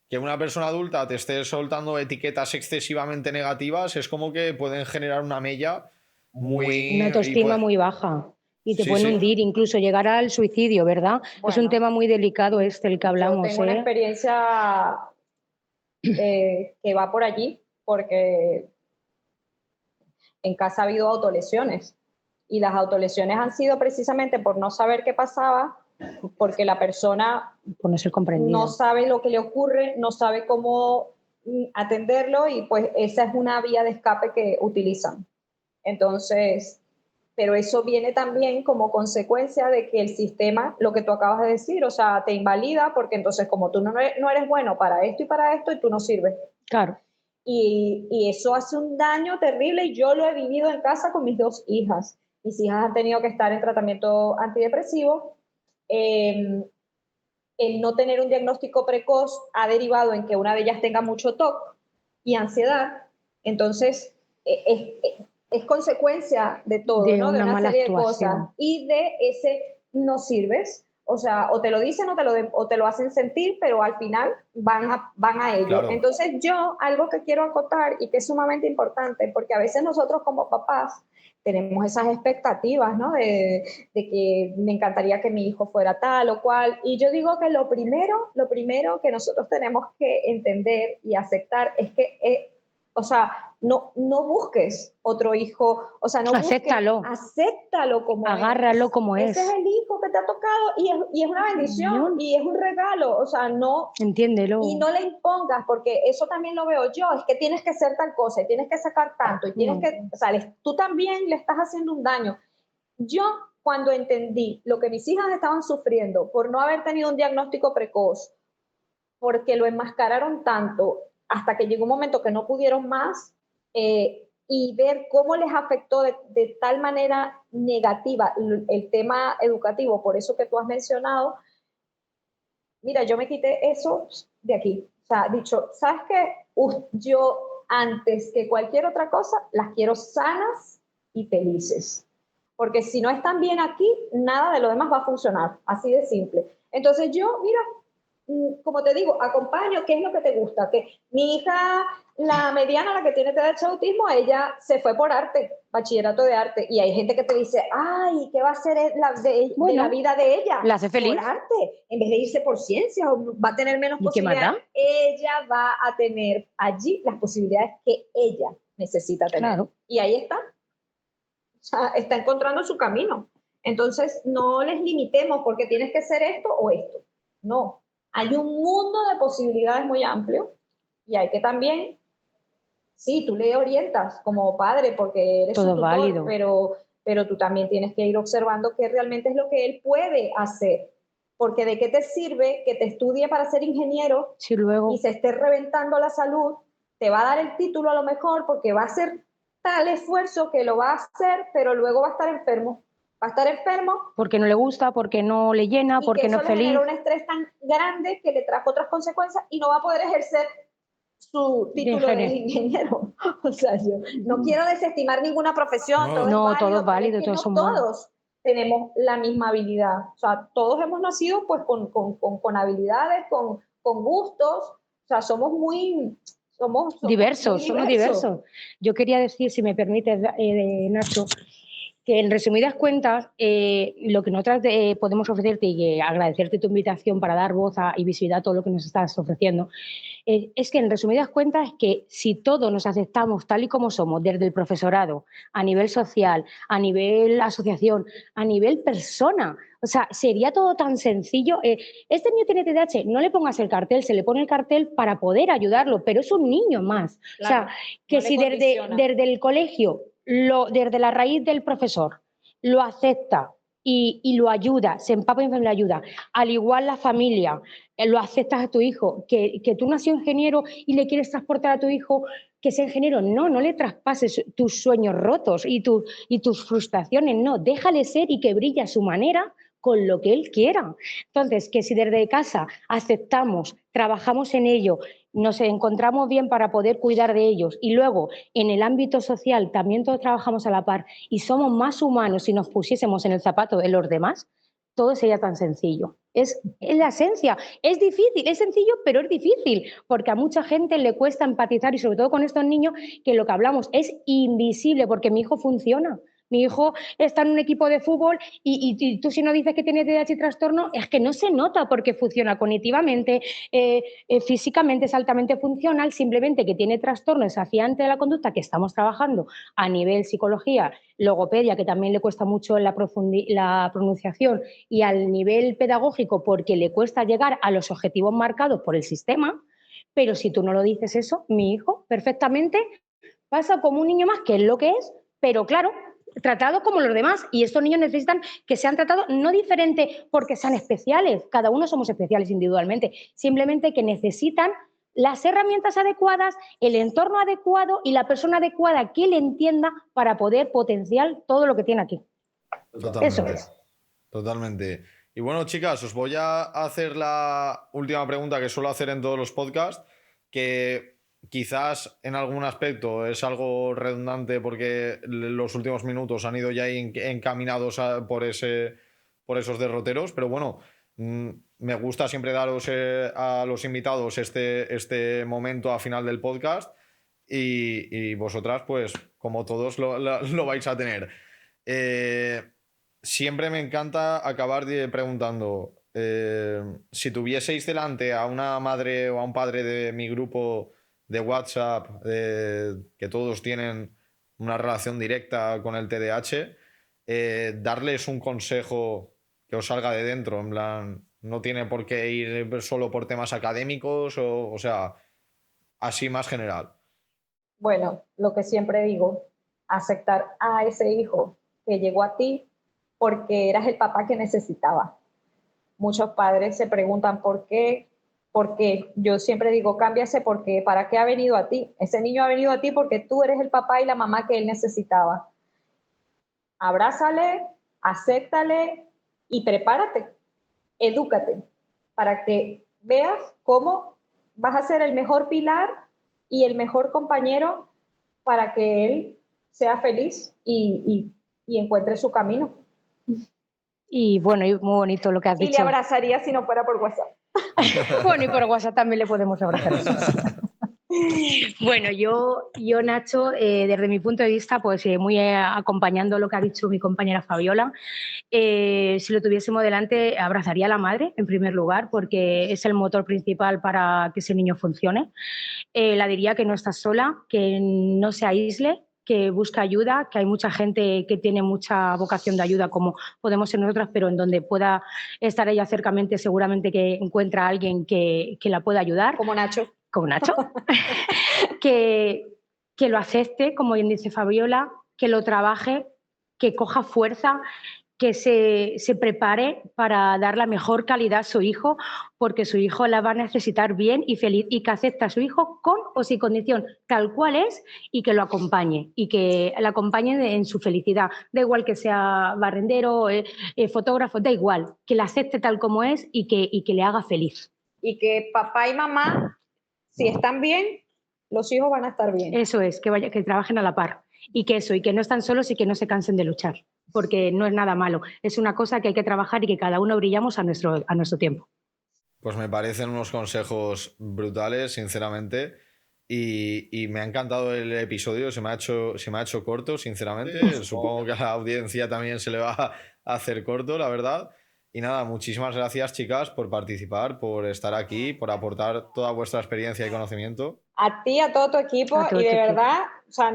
que una persona adulta te esté soltando etiquetas excesivamente negativas es como que pueden generar una mella muy... Una autoestima muy baja. Y te pueden hundir, incluso llegar al suicidio, ¿verdad? Bueno, es un tema muy delicado el que hablamos. Yo tengo una experiencia que va por allí, porque en casa ha habido autolesiones. Y las autolesiones han sido precisamente por no saber qué pasaba, porque la persona por no ser comprendida, no sabe lo que le ocurre, no sabe cómo atenderlo y pues esa es una vía de escape que utilizan. Entonces, pero eso viene también como consecuencia de que el sistema, lo que tú acabas de decir, o sea, te invalida porque entonces como tú no eres bueno para esto y tú no sirves. Claro. Y eso hace un daño terrible y yo lo he vivido en casa con mis dos hijas. Mis hijas han tenido que estar en tratamiento antidepresivo. El no tener un diagnóstico precoz ha derivado en que una de ellas tenga mucho TOC y ansiedad. Entonces, es consecuencia de todo, de ¿no? una, de una mala serie actuación. de cosas. Y de ese no sirves. O sea, o te lo dicen o te lo hacen sentir, pero al final van a ello. Claro. Entonces yo, algo que quiero acotar y que es sumamente importante, porque a veces nosotros como papás tenemos esas expectativas, ¿no? De que me encantaría que mi hijo fuera tal o cual. Y yo digo que lo primero que nosotros tenemos que entender y aceptar es que, o sea, no busques otro hijo, o sea, no acéptalo como agárralo es. como Ese es el hijo que te ha tocado y es una bendición y es un regalo, o sea, no, entiéndelo. Y no le impongas, porque eso también lo veo yo, es que tienes que ser tal cosa y tienes que sacar tanto y tienes que, o sea, tú también le estás haciendo un daño. Yo, cuando entendí lo que mis hijas estaban sufriendo por no haber tenido un diagnóstico precoz, porque lo enmascararon tanto, hasta que llegó un momento que no pudieron más, y ver cómo les afectó de tal manera negativa el tema educativo, por eso que tú has mencionado, mira, yo me quité eso de aquí. O sea, dicho, ¿sabes qué? Yo, antes que cualquier otra cosa, las quiero sanas y felices. Porque si no están bien aquí, nada de lo demás va a funcionar. Así de simple. Entonces yo, mira, como te digo, acompaño, ¿qué es lo que te gusta? Que mi hija, la mediana, la que tiene TDAH autismo, ella se fue por arte, bachillerato de arte, y hay gente que te dice, ay, ¿qué va a hacer de la vida de ella? La hace feliz. Por arte, en vez de irse por ciencias, o va a tener menos posibilidades. Ella va a tener allí las posibilidades que ella necesita tener. Claro. Y ahí está. O sea, está encontrando su camino. Entonces, no les limitemos porque tienes que ser esto o esto. No, hay un mundo de posibilidades muy amplio y hay que también, sí, tú le orientas como padre porque eres su Todo tutor, válido. pero tú también tienes que ir observando qué realmente es lo que él puede hacer. Porque ¿de qué te sirve que te estudie para ser ingeniero Si luego, y se esté reventando la salud? Te va a dar el título a lo mejor porque va a hacer tal esfuerzo que lo va a hacer, pero luego va a estar enfermo. Va a estar enfermo porque no le gusta, porque no le llena, y que porque no eso es le feliz. generó un estrés tan grande que le trajo otras consecuencias y no va a poder ejercer su De título de ingeniero. ingeniero. O sea, yo no quiero desestimar ninguna profesión, No, todo es No, todo es válido, pero es válido, que todos no son buenos. todos tenemos la misma habilidad. O sea, todos hemos nacido pues con habilidades, con gustos. O sea, somos muy Diversos, somos diversos. Yo quería decir, si me permites, Nacho, que en resumidas cuentas, lo que nosotras podemos ofrecerte y agradecerte tu invitación para dar voz y visibilidad a todo lo que nos estás ofreciendo, es que en resumidas cuentas es que si todos nos aceptamos tal y como somos, desde el profesorado, a nivel social, a nivel asociación, a nivel persona, o sea, sería todo tan sencillo. Este niño tiene TDAH, no le pongas el cartel, se le pone el cartel para poder ayudarlo, pero es un niño más. Claro, O sea, que no le si condiciona. desde el colegio, desde la raíz del profesor, lo acepta y lo ayuda, se empapa y le ayuda, al igual la familia, lo aceptas a tu hijo, que tú nació ingeniero y le quieres transportar a tu hijo que sea ingeniero, no le traspases tus sueños rotos y tus frustraciones, no, déjale ser y que brille a su manera con lo que él quiera. Entonces, que si desde casa aceptamos, trabajamos en ello, nos encontramos bien para poder cuidar de ellos y luego en el ámbito social también todos trabajamos a la par y somos más humanos si nos pusiésemos en el zapato de los demás, todo sería tan sencillo. Es la esencia. Es difícil, es sencillo, pero es difícil, porque a mucha gente le cuesta empatizar y sobre todo con estos niños que lo que hablamos es invisible, porque mi hijo funciona. Mi hijo está en un equipo de fútbol y tú si no dices que tiene TDAH y trastorno, es que no se nota porque funciona cognitivamente, físicamente es altamente funcional, simplemente que tiene trastorno desafiante de la conducta que estamos trabajando a nivel psicología, logopedia, que también le cuesta mucho la pronunciación, y al nivel pedagógico porque le cuesta llegar a los objetivos marcados por el sistema, pero si tú no lo dices eso, mi hijo perfectamente pasa como un niño más, que es lo que es, pero claro, tratado como los demás, y estos niños necesitan que sean tratados no diferente porque sean especiales, cada uno somos especiales individualmente, simplemente que necesitan las herramientas adecuadas, el entorno adecuado y la persona adecuada que le entienda para poder potenciar todo lo que tiene aquí. Eso totalmente. es. Totalmente. Y bueno, chicas, os voy a hacer la última pregunta que suelo hacer en todos los podcasts, que quizás en algún aspecto es algo redundante porque los últimos minutos han ido ya encaminados por esos derroteros, pero bueno, me gusta siempre daros a los invitados este momento a final del podcast y vosotras, pues como todos lo vais a tener. Eh, Siempre me encanta acabar preguntando, si tuvieseis delante a una madre o a un padre de mi grupo de WhatsApp, que todos tienen una relación directa con el TDAH, darles un consejo que os salga de dentro, en plan, no tiene por qué ir solo por temas académicos, o sea, así más general. Bueno, lo que siempre digo, aceptar a ese hijo que llegó a ti porque eras el papá que necesitaba. Muchos padres se preguntan por qué. Yo siempre digo, cambia ese por qué, ¿para qué ha venido a ti? Ese niño ha venido a ti porque tú eres el papá y la mamá que él necesitaba. Abrázale, acéptale y prepárate, edúcate para que veas cómo vas a ser el mejor pilar y el mejor compañero para que él sea feliz y encuentre su camino. Y bueno, y muy bonito lo que has Y le dicho. abrazaría si no fuera por WhatsApp. Bueno, y por WhatsApp también le podemos abrazar. Bueno, yo Nacho, desde mi punto de vista, pues muy acompañando lo que ha dicho mi compañera Fabiola, si lo tuviésemos delante, abrazaría a la madre, en primer lugar, porque es el motor principal para que ese niño funcione. La diría que no está sola, que no se aísle, que busca ayuda, que hay mucha gente que tiene mucha vocación de ayuda, como podemos ser nosotras, pero en donde pueda estar ella cercamente, seguramente que encuentra a alguien que la pueda ayudar. Como Nacho. Como Nacho. que lo acepte, como bien dice Fabiola, que lo trabaje, que coja fuerza, que se prepare para dar la mejor calidad a su hijo, porque su hijo la va a necesitar bien y feliz, y que acepte a su hijo con o sin condición, tal cual es, y que lo acompañe, y que la acompañe en su felicidad. Da igual que sea barrendero, fotógrafo, da igual, que la acepte tal como es y que le haga feliz. Y que papá y mamá, si están bien, los hijos van a estar bien. Eso es, que trabajen a la par. Y que no están solos y que no se cansen de luchar, porque no es nada malo. Es una cosa que hay que trabajar y que cada uno brillamos a nuestro tiempo. Pues me parecen unos consejos brutales, sinceramente. Y me ha encantado el episodio, se me ha hecho corto, sinceramente. Supongo que a la audiencia también se le va a hacer corto, la verdad. Y nada, muchísimas gracias, chicas, por participar, por estar aquí, por aportar toda vuestra experiencia y conocimiento. A ti, a todo tu equipo, y de verdad, o sea,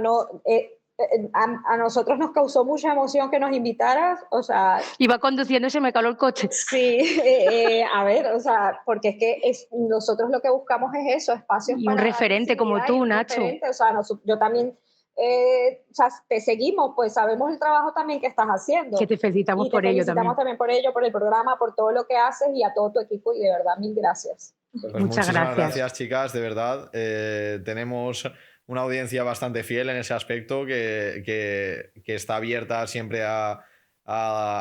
a nosotros nos causó mucha emoción que nos invitaras, o sea... Iba conduciendo y se me caló el coche. Sí, a ver, o sea, porque es que nosotros lo que buscamos es eso, espacios y para... un referente como tú, Nacho. O sea, yo también... o sea, te seguimos, pues sabemos el trabajo también que estás haciendo. Que te felicitamos por ello también. Te felicitamos también por ello, por el programa, por todo lo que haces y a todo tu equipo, y de verdad, mil gracias. Pues muchas gracias, chicas, de verdad. Tenemos una audiencia bastante fiel en ese aspecto que está abierta siempre a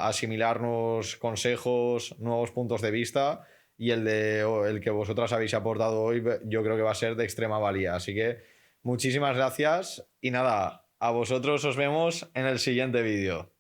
asimilar nuevos consejos, nuevos puntos de vista, y el que vosotras habéis aportado hoy yo creo que va a ser de extrema valía. Así que muchísimas gracias y nada, a vosotros os vemos en el siguiente vídeo.